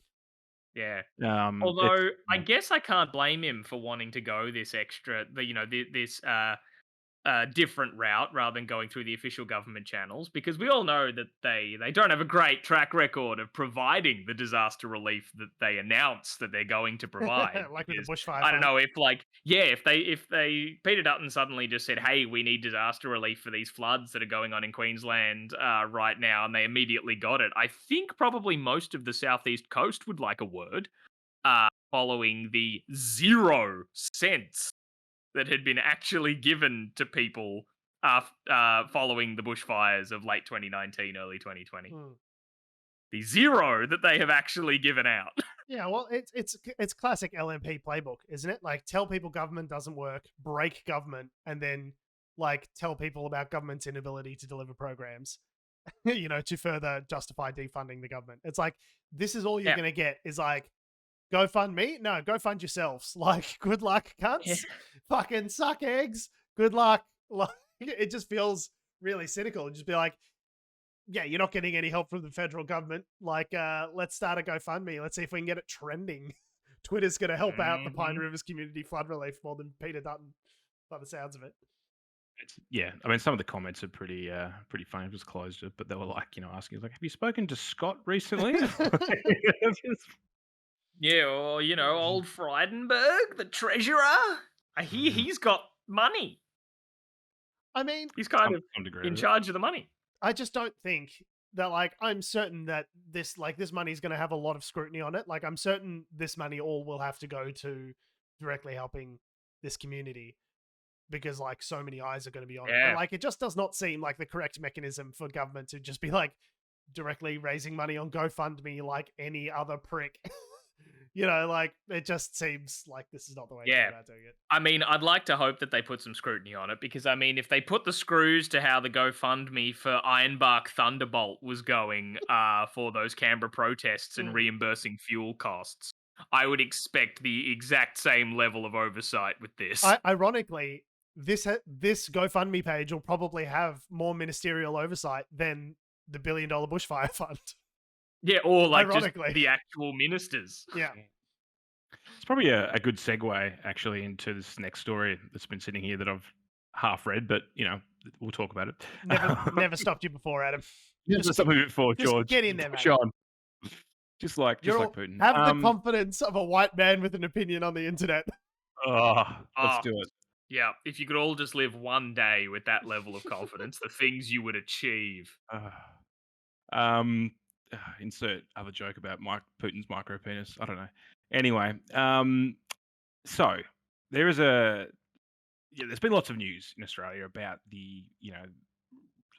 yeah. it's- Although I guess I can't blame him for wanting to go this extra, this different route rather than going through the official government channels, because we all know that they don't have a great track record of providing the disaster relief that they announce that they're going to provide. Like with the Because bushfire. I don't fund. know if they Peter Dutton suddenly just said, "Hey, we need disaster relief for these floods that are going on in Queensland right now," and they immediately got it. I think probably most of the southeast coast would like a word, following the 0 cents that had been actually given to people following the bushfires of late 2019, early 2020. The 0 that they have actually given out. Yeah, well, it's classic LNP playbook, isn't it? Like, tell people government doesn't work, break government, and then like tell people about government's inability to deliver programs, to further justify defunding the government. It's like, this is all you're gonna get is like, go fund me? No, go fund yourselves. Like, good luck, cunts. Yeah. Fucking suck eggs. Good luck. Like, it just feels really cynical. Just be like, yeah, you're not getting any help from the federal government. Like, let's start a GoFundMe. Let's see if we can get it trending. Twitter's going to help out the Pine Rivers community flood relief more than Peter Dutton, by the sounds of it. Yeah, I mean, some of the comments are pretty funny. I just closed it, but they were like, asking, like, have you spoken to Scott recently? Yeah, or old Frydenberg, the treasurer. I hear he's got money. I mean, He's kind of some degree in of it. charge of the money. I just don't think that, like, I'm certain that this money is going to have a lot of scrutiny on it. Like, I'm certain this money all will have to go to directly helping this community because, like, so many eyes are going to be on it. But, like, it just does not seem like the correct mechanism for government to just be, like, directly raising money on GoFundMe like any other prick. Like, it just seems like this is not the way to go about doing it. I mean, I'd like to hope that they put some scrutiny on it because, I mean, if they put the screws to how the GoFundMe for Ironbark Thunderbolt was going for those Canberra protests and reimbursing fuel costs, I would expect the exact same level of oversight with this. Ironically, this GoFundMe page will probably have more ministerial oversight than the $1 billion bushfire fund. Yeah, or like just Ironically. the actual ministers. Yeah. It's probably a good segue, actually, into this next story that's been sitting here that I've half read, but, we'll talk about it. Never stopped you before, Adam. Just something before, just George. get in there, mate. Sean. Just like Putin. Have the confidence of a white man with an opinion on the internet. Let's do it. Yeah, if you could all just live one day with that level of confidence, the things you would achieve. Insert other joke about Putin's micro penis. I don't know. Anyway, so there is there's been lots of news in Australia about the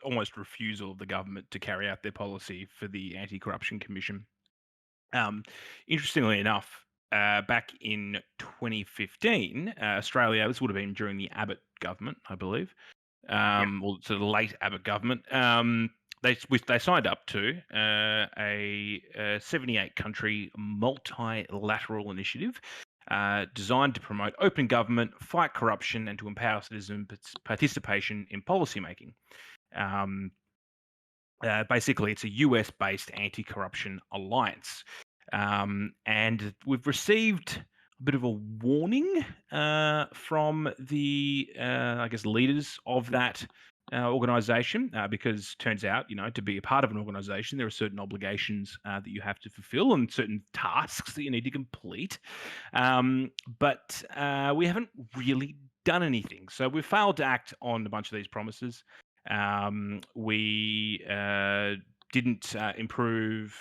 almost refusal of the government to carry out their policy for the Anti-Corruption Commission. Interestingly enough, back in 2015, Australia, this would have been during the Abbott government, I believe, or sort of late Abbott government. They signed up to a 78-country multilateral initiative designed to promote open government, fight corruption, and to empower citizen participation in policymaking. Basically, it's a US-based anti-corruption alliance. And we've received a bit of a warning from the, leaders of that organization, because turns out, to be a part of an organization, there are certain obligations that you have to fulfill and certain tasks that you need to complete. But we haven't really done anything. So we've failed to act on a bunch of these promises. We didn't improve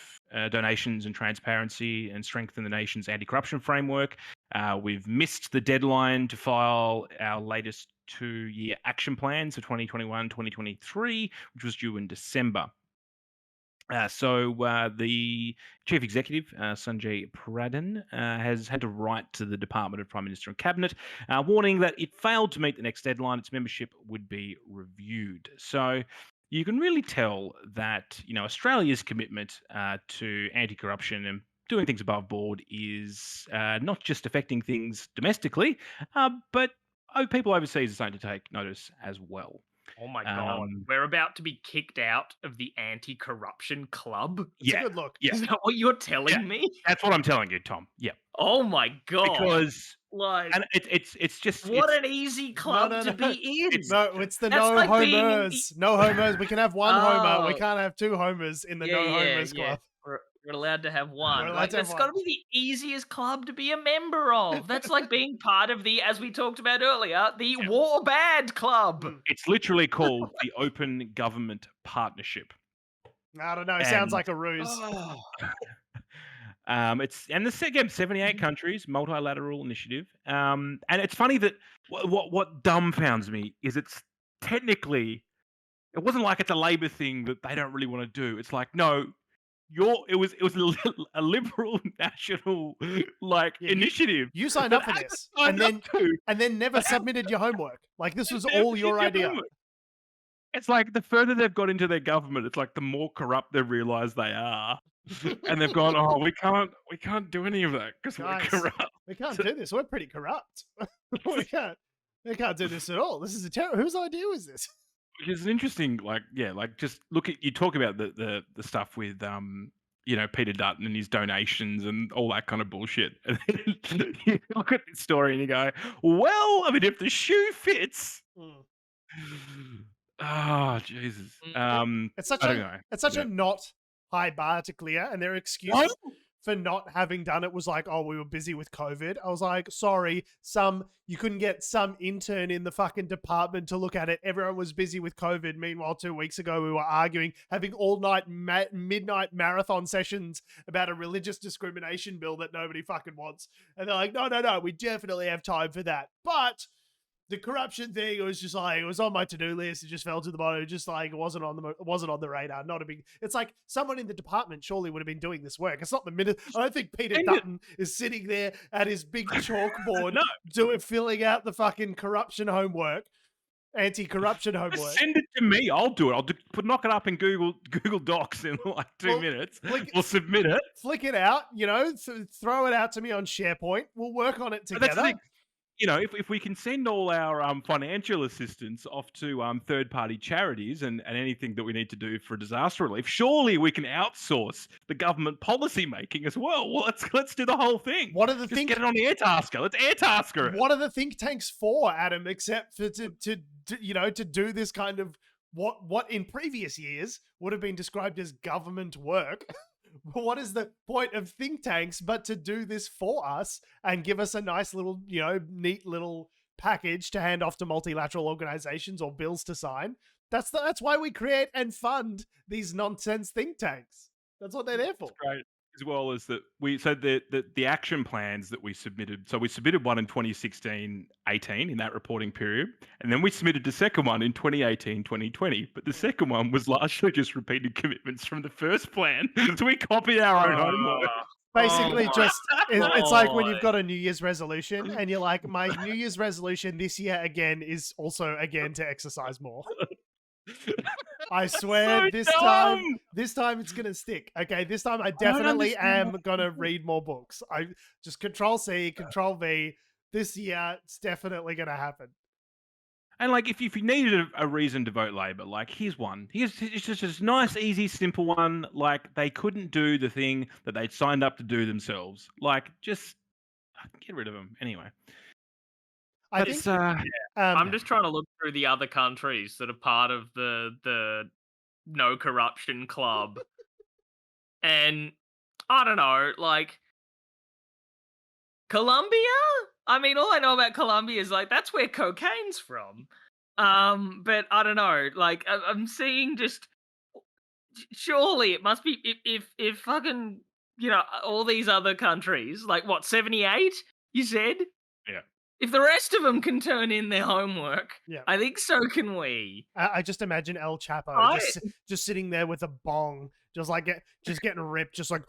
donations and transparency and strengthen the nation's anti-corruption framework. We've missed the deadline to file our latest 2-year action plans for 2021-2023, which was due in December. So the chief executive, Sanjay Pradhan, has had to write to the Department of Prime Minister and Cabinet, warning that it failed to meet the next deadline, its membership would be reviewed. So you can really tell that Australia's commitment to anti-corruption and doing things above board is not just affecting things domestically, but people overseas are starting to take notice as well. Oh my God. We're about to be kicked out of the anti-corruption club? It's a good look. Yeah. Is that what you're telling me? That's what I'm telling you, Tom. Yeah. Oh my God. Because like, and it's just what an easy club to be in. It's the That's no like homers. No homers. We can have one homer. We Oh. can't have two homers in the no homers club. We're allowed to have one. We're allowed to have It's got to one. be the easiest club to be a member of. That's like being part of the, as we talked about earlier, the War Bad Club. It's literally called the Open Government Partnership. I don't know. It sounds like a ruse. It's again 78 countries, multilateral initiative. And it's funny that what dumbfounds me is it's technically, it wasn't like it's a Labor thing that they don't really want to do. It's like, no, it was a liberal national initiative. You signed up for this, and then never submitted your homework. Like this was all your idea. Homework. It's like the further they've got into their government, it's like the more corrupt they've realised they are, and they've gone, "Oh, we can't do any of that because we're corrupt. We can't do this. We're pretty corrupt. we can't do this at all. This is a terrible. Whose idea was this?" Which is an interesting, just look at, you talk about the stuff with Peter Dutton and his donations and all that kind of bullshit. And then you look at this story and you go, well, I mean, if the shoe fits. Oh, Jesus. It's such a not high bar to clear, and their excuse for not having done it was like, oh, we were busy with COVID. I was like, sorry, you couldn't get some intern in the fucking department to look at it. Everyone was busy with COVID. Meanwhile, 2 weeks ago, we were arguing, having all-night midnight marathon sessions about a religious discrimination bill that nobody fucking wants. And they're like, no, we definitely have time for that. But the corruption thing, it was just like, it was on my to-do list. It just fell to the bottom. Just like, it wasn't on the radar. Not a big, it's like someone in the department surely would have been doing this work. It's not the minute. I don't think Peter Dutton is sitting there at his big chalkboard filling out the fucking corruption homework, anti-corruption homework. Just send it to me. I'll do it. Knock it up in Google Docs in like 2 minutes. We'll submit it. Flick it out, throw it out to me on SharePoint. We'll work on it together. If we can send all our financial assistance off to third-party charities and anything that we need to do for disaster relief, surely we can outsource the government policy making as well. Well, let's do the whole thing. What are the Get it on the Airtasker. Let's Airtasker it. What are the think tanks for, Adam? Except for to do this kind of what in previous years would have been described as government work. What is the point of think tanks but to do this for us and give us a nice little, neat little package to hand off to multilateral organizations or bills to sign? That's why we create and fund these nonsense think tanks. That's what they're there for. That's great. As well as that, the action plans that we submitted. So we submitted one in 2016-18 in that reporting period, and then we submitted the second one in 2018-2020. But the second one was largely just repeated commitments from the first plan. So we copied our own homework. Basically, it's like when you've got a New Year's resolution, and you're like, my New Year's resolution this year again is also again to exercise more. I swear this time it's gonna stick. Okay, this time I definitely am gonna read more books. I just Control-C, Control-V. This year it's definitely gonna happen. And if you needed a reason to vote Labor, here's one. It's just a nice, easy, simple one. They couldn't do the thing that they'd signed up to do themselves. Just get rid of them anyway. I think I'm just trying to look through the other countries that are part of the no corruption club. And I don't know, Colombia? I mean, all I know about Colombia is that's where cocaine's from. But I don't know. Like I'm seeing just surely it must be if fucking all these other countries like what 78 you said Yeah. if the rest of them can turn in their homework, Yeah. I think so can we. I just imagine El Chapo Right. just sitting there with a bong, just like just getting ripped, just like,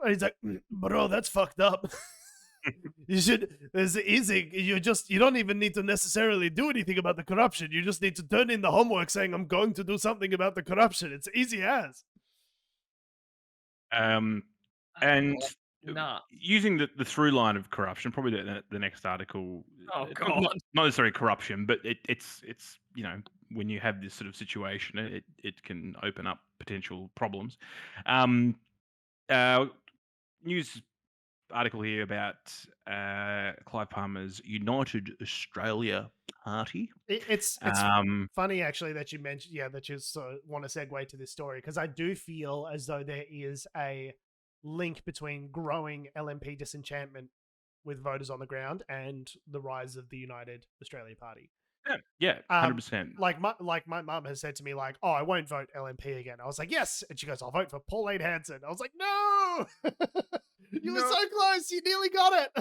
and he's like, bro, that's fucked up. You should. It's easy. You don't even need to necessarily do anything about the corruption. You just need to turn in the homework saying, "I'm going to do something about the corruption." It's easy as. And Nah. using the through line of corruption, probably the next article. Oh not, god. not necessarily corruption, but it's when you have this sort of situation, it can open up potential problems. News article here about Clive Palmer's United Australia Party. It's funny actually that you mentioned that you want to segue to this story, because I do feel as though there is a link between growing LNP disenchantment with voters on the ground and the rise of the United Australia Party. Yeah, 100%. Like my mum has said to me, like, "Oh, I won't vote LNP again." I was like, "Yes," and she goes, "I'll vote for Pauline Hanson." I was like, "No, you were so close, you nearly got it."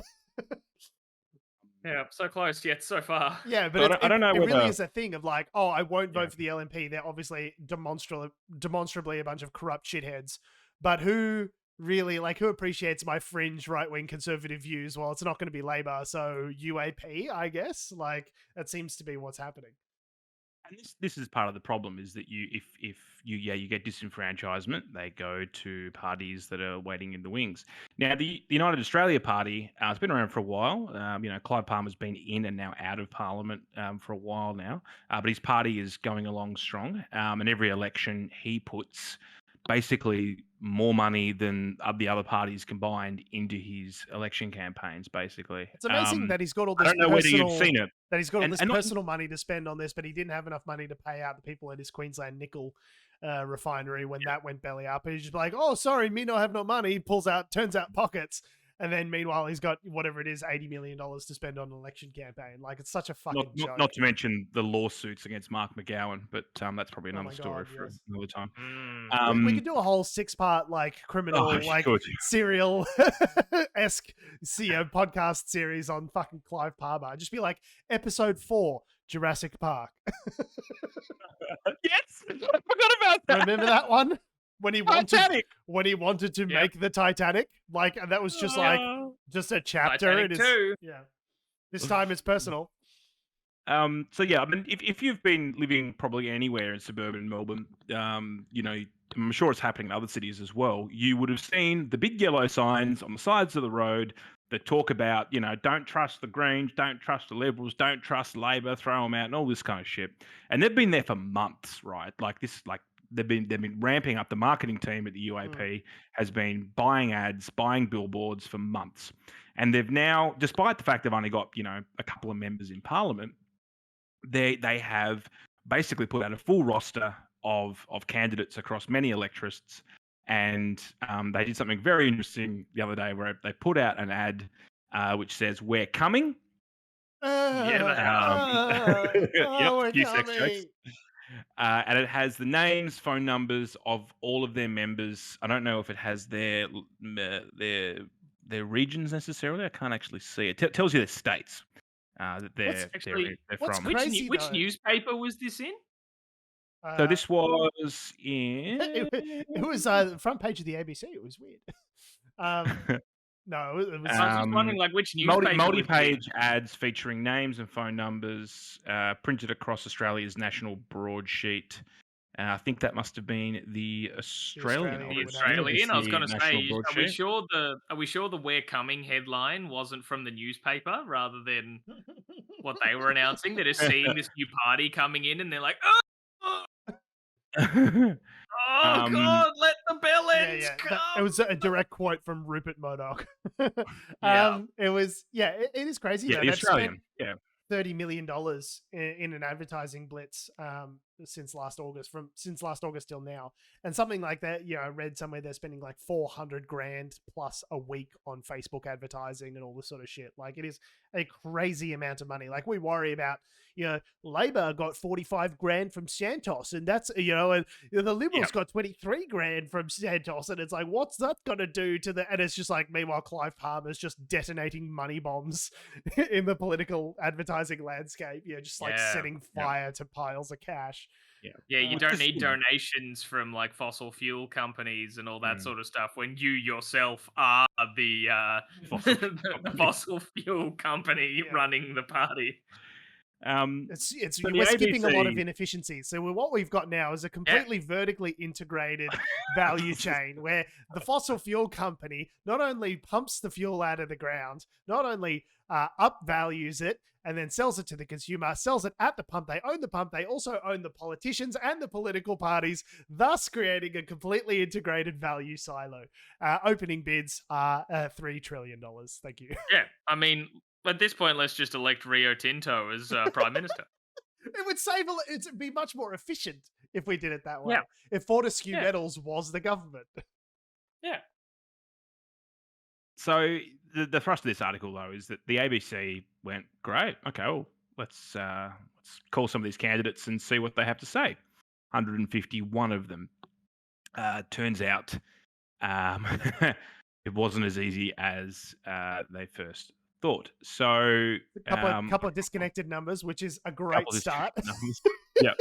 Yeah, so close yet so far. Yeah, but I don't know it whether... really is a thing of like, oh, I won't vote for the LNP. They're obviously demonstrably a bunch of corrupt shitheads. But who really, like, who appreciates my fringe right-wing conservative views? Well, it's not going to be Labour, so UAP, I guess. Like, that seems to be what's happening. And this is part of the problem, is that if you get disenfranchisement, they go to parties that are waiting in the wings. Now, the United Australia Party, it's been around for a while. Clive Palmer's been in and now out of Parliament for a while now, but his party is going along strong. And every election, he puts basically more money than the other parties combined into his election campaigns, basically. It's amazing that he's got all this I don't know whether you've seen it. That he's got all this personal money to spend on this, but he didn't have enough money to pay out the people at his Queensland nickel refinery when that went belly up. And he's just like, "Oh, sorry, me not have no money." He turns out pockets. And then meanwhile, he's got whatever it is, $80 million to spend on an election campaign. Like, it's such a fucking joke. Not to mention the lawsuits against Mark McGowan, but that's probably another story for another time. We could do a whole 6-part like criminal, serial-esque podcast series on fucking Clive Palmer. Just be like episode 4, Jurassic Park. Yes, I forgot about that. Remember that one? When he wanted to make the Titanic, like, and that was just just a chapter. It is, this time it's personal. So yeah, I mean, if you've been living probably anywhere in suburban Melbourne, I'm sure it's happening in other cities as well. You would have seen the big yellow signs on the sides of the road that talk about, don't trust the Greens, don't trust the Liberals, don't trust Labor, throw them out, and all this kind of shit. And they've been there for months, right? They've been ramping up. The marketing team at the UAP has been buying ads, buying billboards for months, and they've now, despite the fact they've only got a couple of members in Parliament, they have basically put out a full roster of candidates across many electorates, and they did something very interesting the other day where they put out an ad which says, "We're coming." We're coming. And it has the names, phone numbers of all of their members. I don't know if it has their regions necessarily. I can't actually see it. Tells you their states that they're from. Which newspaper was this in? So this was in... It was the front page of the ABC. It was weird. No, it was... I was just wondering, like, which newspaper... Multi-page ads featuring names and phone numbers printed across Australia's national broadsheet. I think that must have been the Australian. The Australian. I was going to say, are we sure the "We're Coming" headline wasn't from the newspaper rather than what they were announcing? They're just seeing this new party coming in and they're like, "Oh, oh God, let the bell ends come." It was a direct quote from Rupert Murdoch. It was, it is crazy. Yeah, the Australian. $30 million in an advertising blitz since last August till now. And something like that, I read somewhere they're spending like 400 grand plus a week on Facebook advertising and all this sort of shit. Like, it is a crazy amount of money. Like, we worry about, Labor got 45 grand from Santos, and that's, and the Liberals got 23 grand from Santos, and it's like, what's that going to do to and it's just like, meanwhile, Clive Palmer's just detonating money bombs in the political advertising landscape, just like setting fire to piles of cash. Yeah, you don't need donations from like fossil fuel companies and all that sort of stuff when you yourself are the fossil fuel company running the party. We're skipping a lot of inefficiencies. So what we've got now is a completely vertically integrated value chain where the fossil fuel company not only pumps the fuel out of the ground, not only upvalues it and then sells it to the consumer, sells it at the pump. They own the pump. They also own the politicians and the political parties, thus creating a completely integrated value silo. Opening bids are $3 trillion. Thank you. Yeah, I mean, at this point, let's just elect Rio Tinto as Prime Minister. It would it'd be much more efficient if we did it that way. Yeah. If Fortescue Metals was the government. Yeah. So the thrust of this article, though, is that the ABC went, great, okay, well, let's call some of these candidates and see what they have to say. 151 of them. Turns out it wasn't as easy as they first thought. So a couple of disconnected numbers, which is a great start. Yep.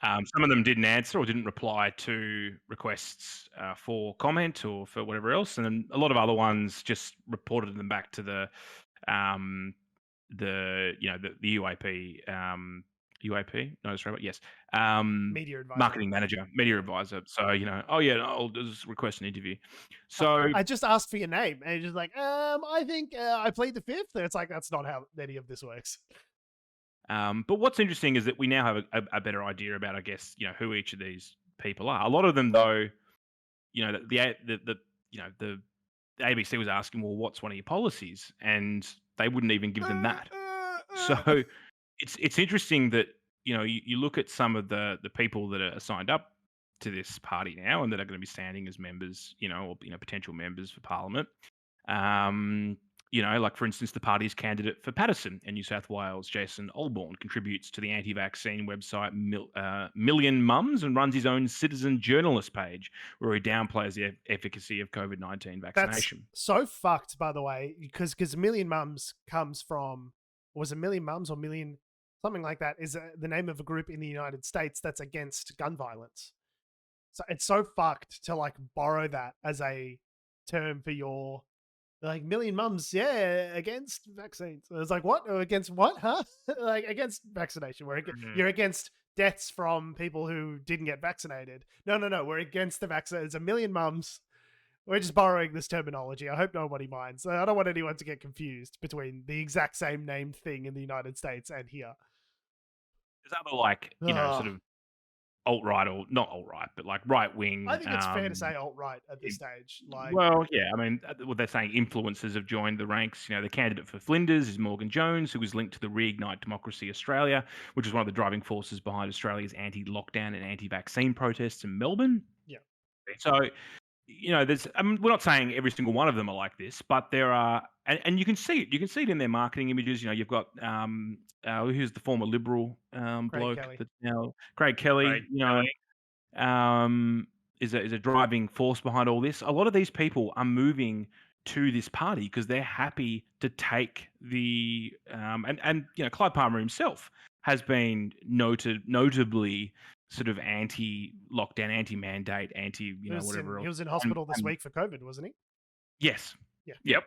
Some of them didn't answer or didn't reply to requests for comment or for whatever else, and then a lot of other ones just reported them back to the UAP. UAP? No, that's right. Yes. Media advisor. Marketing manager, media advisor. So, I'll just request an interview. So I just asked for your name, and you're just like, I think I played the fifth. And it's like, that's not how any of this works. But what's interesting is that we now have a better idea about, I guess, who each of these people are. A lot of them, though, the ABC was asking, well, what's one of your policies? And they wouldn't even give them that. So it's interesting that you look at some of the people that are signed up to this party now and that are going to be standing as members, or potential members for Parliament. Like, for instance, the party's candidate for Patterson in New South Wales, Jason Olborn, contributes to the anti-vaccine website Million Mums and runs his own citizen journalist page where he downplays the efficacy of COVID-19 vaccination. That's so fucked, by the way, because Million Mums comes from, was it Million Mums or Million, something like that, is the name of a group in the United States that's against gun violence. So it's so fucked to like borrow that as a term for your, like, Million Mums, against vaccines. It's like, what? Against what, huh? Like, against vaccination. You're against deaths from people who didn't get vaccinated. No, we're against the vaccine. It's a Million Mums. We're just borrowing this terminology. I hope nobody minds. I don't want anyone to get confused between the exact same named thing in the United States and here. There's other, like, sort of alt-right, or not alt-right, but like right-wing. I think it's fair to say alt-right at this stage. Like, well, yeah, I mean, what they're saying, influencers have joined the ranks. The candidate for Flinders is Morgan Jones, who was linked to the Reignite Democracy Australia, which is one of the driving forces behind Australia's anti-lockdown and anti-vaccine protests in Melbourne. Yeah. So, there's, we're not saying every single one of them are like this, but there are, and you can see it. You can see it in their marketing images. You've got who's the former Liberal bloke Kelly. that's now Craig Kelly. Is a driving force behind all this. A lot of these people are moving to this party because they're happy to take the and Clive Palmer himself has been notably sort of anti-lockdown, anti-mandate, whatever else. He was in hospital this week for COVID, wasn't he? Yes. Yeah. Yep.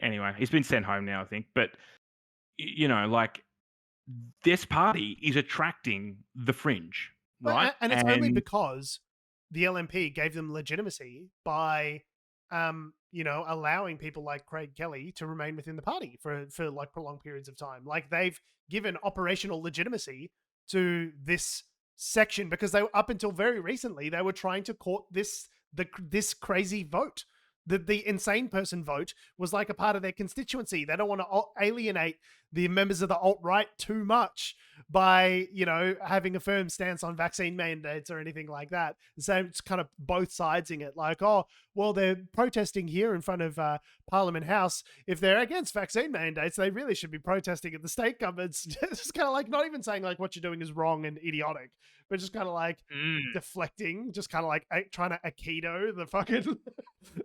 Anyway, he's been sent home now, I think. But like, this party is attracting the fringe, right? And it's only because the LNP gave them legitimacy by, allowing people like Craig Kelly to remain within the party for like prolonged periods of time. Like, they've given operational legitimacy to this section because they were, up until very recently, they were trying to court this crazy vote. The insane person vote was like a part of their constituency. They don't want to alienate the members of the alt-right too much by, having a firm stance on vaccine mandates or anything like that. So it's kind of both sidesing it. Like, oh, well, they're protesting here in front of Parliament House. If they're against vaccine mandates, they really should be protesting at the state governments. Just kind of like not even saying like what you're doing is wrong and idiotic, but just kind of like deflecting, just kind of like trying to aikido the fucking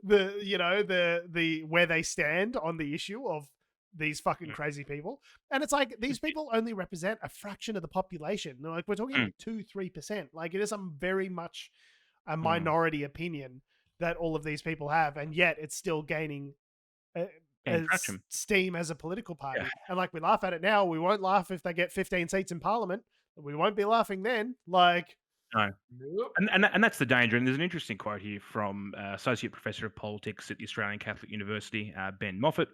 the where they stand on the issue of these fucking crazy people. And it's like these people only represent a fraction of the population. Like we're talking 2-3%. Like it is very much a minority opinion that all of these people have, and yet it's still gaining steam as a political party. Yeah. And like we laugh at it now, we won't laugh if they get 15 seats in Parliament. We won't be laughing then. Like no. And that's the danger. And there's an interesting quote here from Associate Professor of Politics at the Australian Catholic University, Ben Moffat.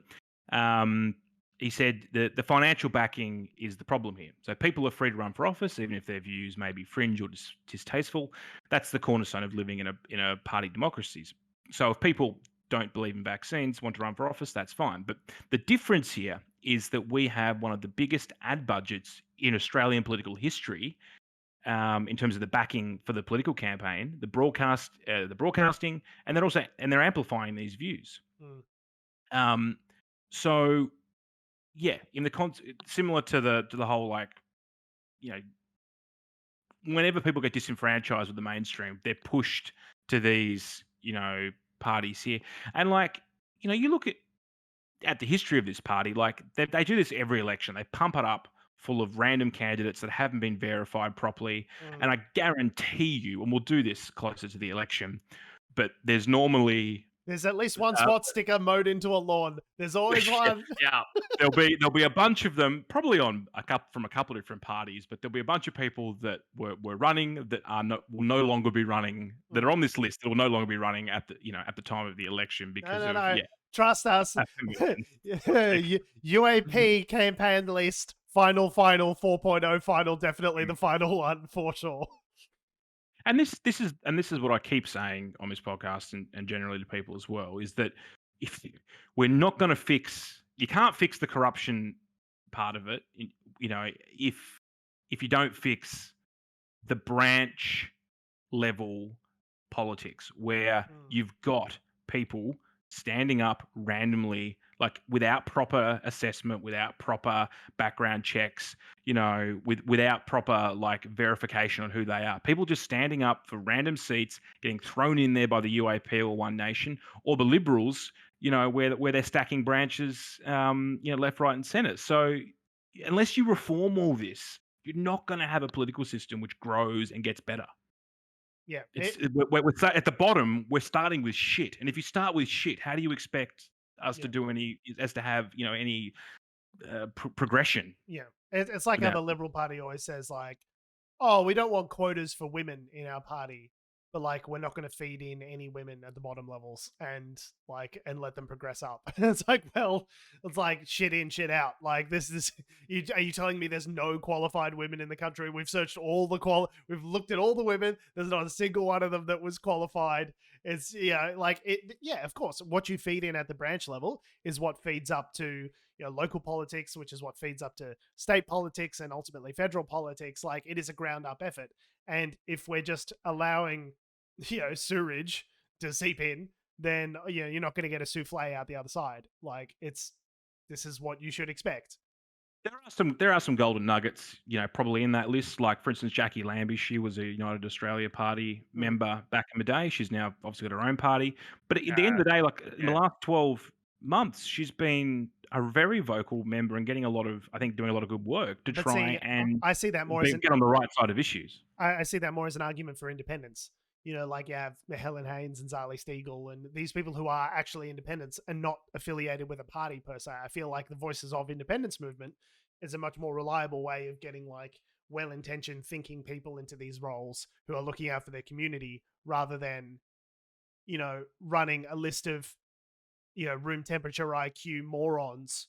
He said that the financial backing is the problem here. So people are free to run for office, even if their views may be fringe or distasteful. That's the cornerstone of living in a party democracies. So if people don't believe in vaccines, want to run for office, that's fine. But the difference here is that we have one of the biggest ad budgets in Australian political history, in terms of the backing for the political campaign, the broadcasting, and they're amplifying these views. So, yeah, in the similar to the whole, like, whenever people get disenfranchised with the mainstream, they're pushed to these, parties here. And like, you look at the history of this party, like they do this every election. They pump it up full of random candidates that haven't been verified properly. And I guarantee you, and we'll do this closer to the election, but there's at least one spot sticker mowed into a lawn. There's always one. Yeah, there'll be a bunch of them, probably from a couple of different parties, but there'll be a bunch of people that were running that will no longer be running, that are on this list that will no longer be running at the time of the election because no. Trust us. UAP campaign list, final 4.0 final, definitely the final one for sure. And this is what I keep saying on this podcast and generally to people as well, is that if we're not going to you can't fix the corruption part of it, if you don't fix the branch level politics where you've got people standing up randomly, like without proper assessment, without proper background checks, without proper like verification on who they are. People just standing up for random seats, getting thrown in there by the UAP or One Nation or the Liberals, where they're stacking branches, left, right, and centre. So unless you reform all this, you're not going to have a political system which grows and gets better. Yeah, we're at the bottom. We're starting with shit, and if you start with shit, how do you expect us to do any progression? Yeah, it's like how the Liberal Party always says, like, "Oh, we don't want quotas for women in our party, but like we're not going to feed in any women at the bottom levels and let them progress up." It's like, well, it's like shit in, shit out. Like this is, are you telling me there's no qualified women in the country? We've searched all we've looked at all the women. There's not a single one of them that was qualified. It's of course, what you feed in at the branch level is what feeds up to local politics, which is what feeds up to state politics and ultimately federal politics. Like it is a ground up effort. And if we're just allowing, sewerage to seep in, then you're not going to get a souffle out the other side. Like this is what you should expect. There are some golden nuggets, probably in that list. Like for instance, Jackie Lambie, she was a United Australia Party member back in the day. She's now obviously got her own party. But at the end of the day, in the last 12 months, she's been a very vocal member and getting doing a lot of good work to I see that more as get on the right side of issues. I see that more as an argument for independence. Like you have Helen Haynes and Zali Steagall and these people who are actually independents and not affiliated with a party per se. I feel like the Voices of Independence movement is a much more reliable way of getting like well-intentioned thinking people into these roles who are looking out for their community rather than, running a list of, room temperature IQ morons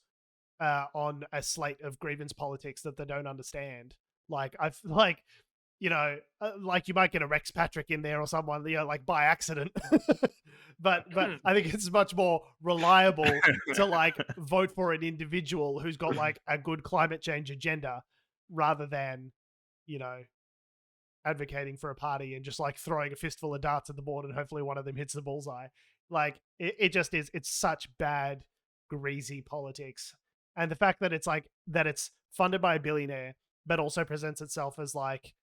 on a slate of grievance politics that they don't understand. like you might get a Rex Patrick in there or someone, like by accident. but I think it's much more reliable to like vote for an individual who's got like a good climate change agenda rather than, advocating for a party and just like throwing a fistful of darts at the board and hopefully one of them hits the bullseye. Like it just is. It's such bad, greasy politics, and the fact that it's funded by a billionaire, but also presents itself as like,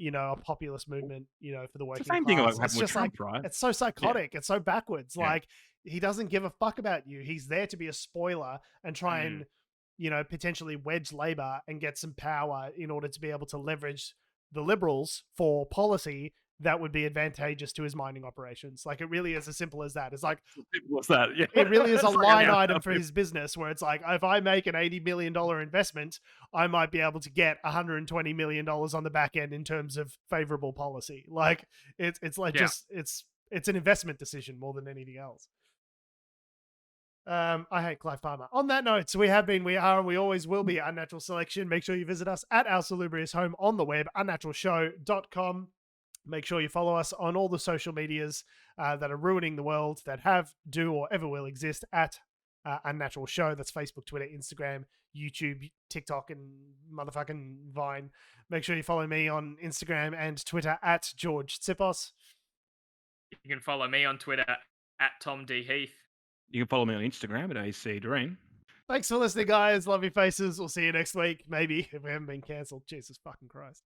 a populist movement, for the working It's the same class. thing like happened It's with just Trump, like, right? it's so psychotic. It's so backwards. Yeah. Like he doesn't give a fuck about you. He's there to be a spoiler and try and, potentially wedge Labor and get some power in order to be able to leverage the Liberals for policy that would be advantageous to his mining operations. Like it really is as simple as that. It's like, What's that? Yeah. it really is a It's like line an item for outcome. his business where it's like, if I make an $80 million investment, I might be able to get $120 million on the back end in terms of favorable policy. Like it's like it's an investment decision more than anything else. I hate Clive Palmer. On that note, so we are, and we always will be Unnatural Selection. Make sure you visit us at our salubrious home on the web, unnaturalshow.com. Make sure you follow us on all the social medias that are ruining the world, that have, do, or ever will exist at Unnatural Show. That's Facebook, Twitter, Instagram, YouTube, TikTok, and motherfucking Vine. Make sure you follow me on Instagram and Twitter at George Tsipos. You can follow me on Twitter at Tom D. Heath. You can follow me on Instagram at AC Doreen. Thanks for listening, guys. Love your faces. We'll see you next week. Maybe, if we haven't been cancelled. Jesus fucking Christ.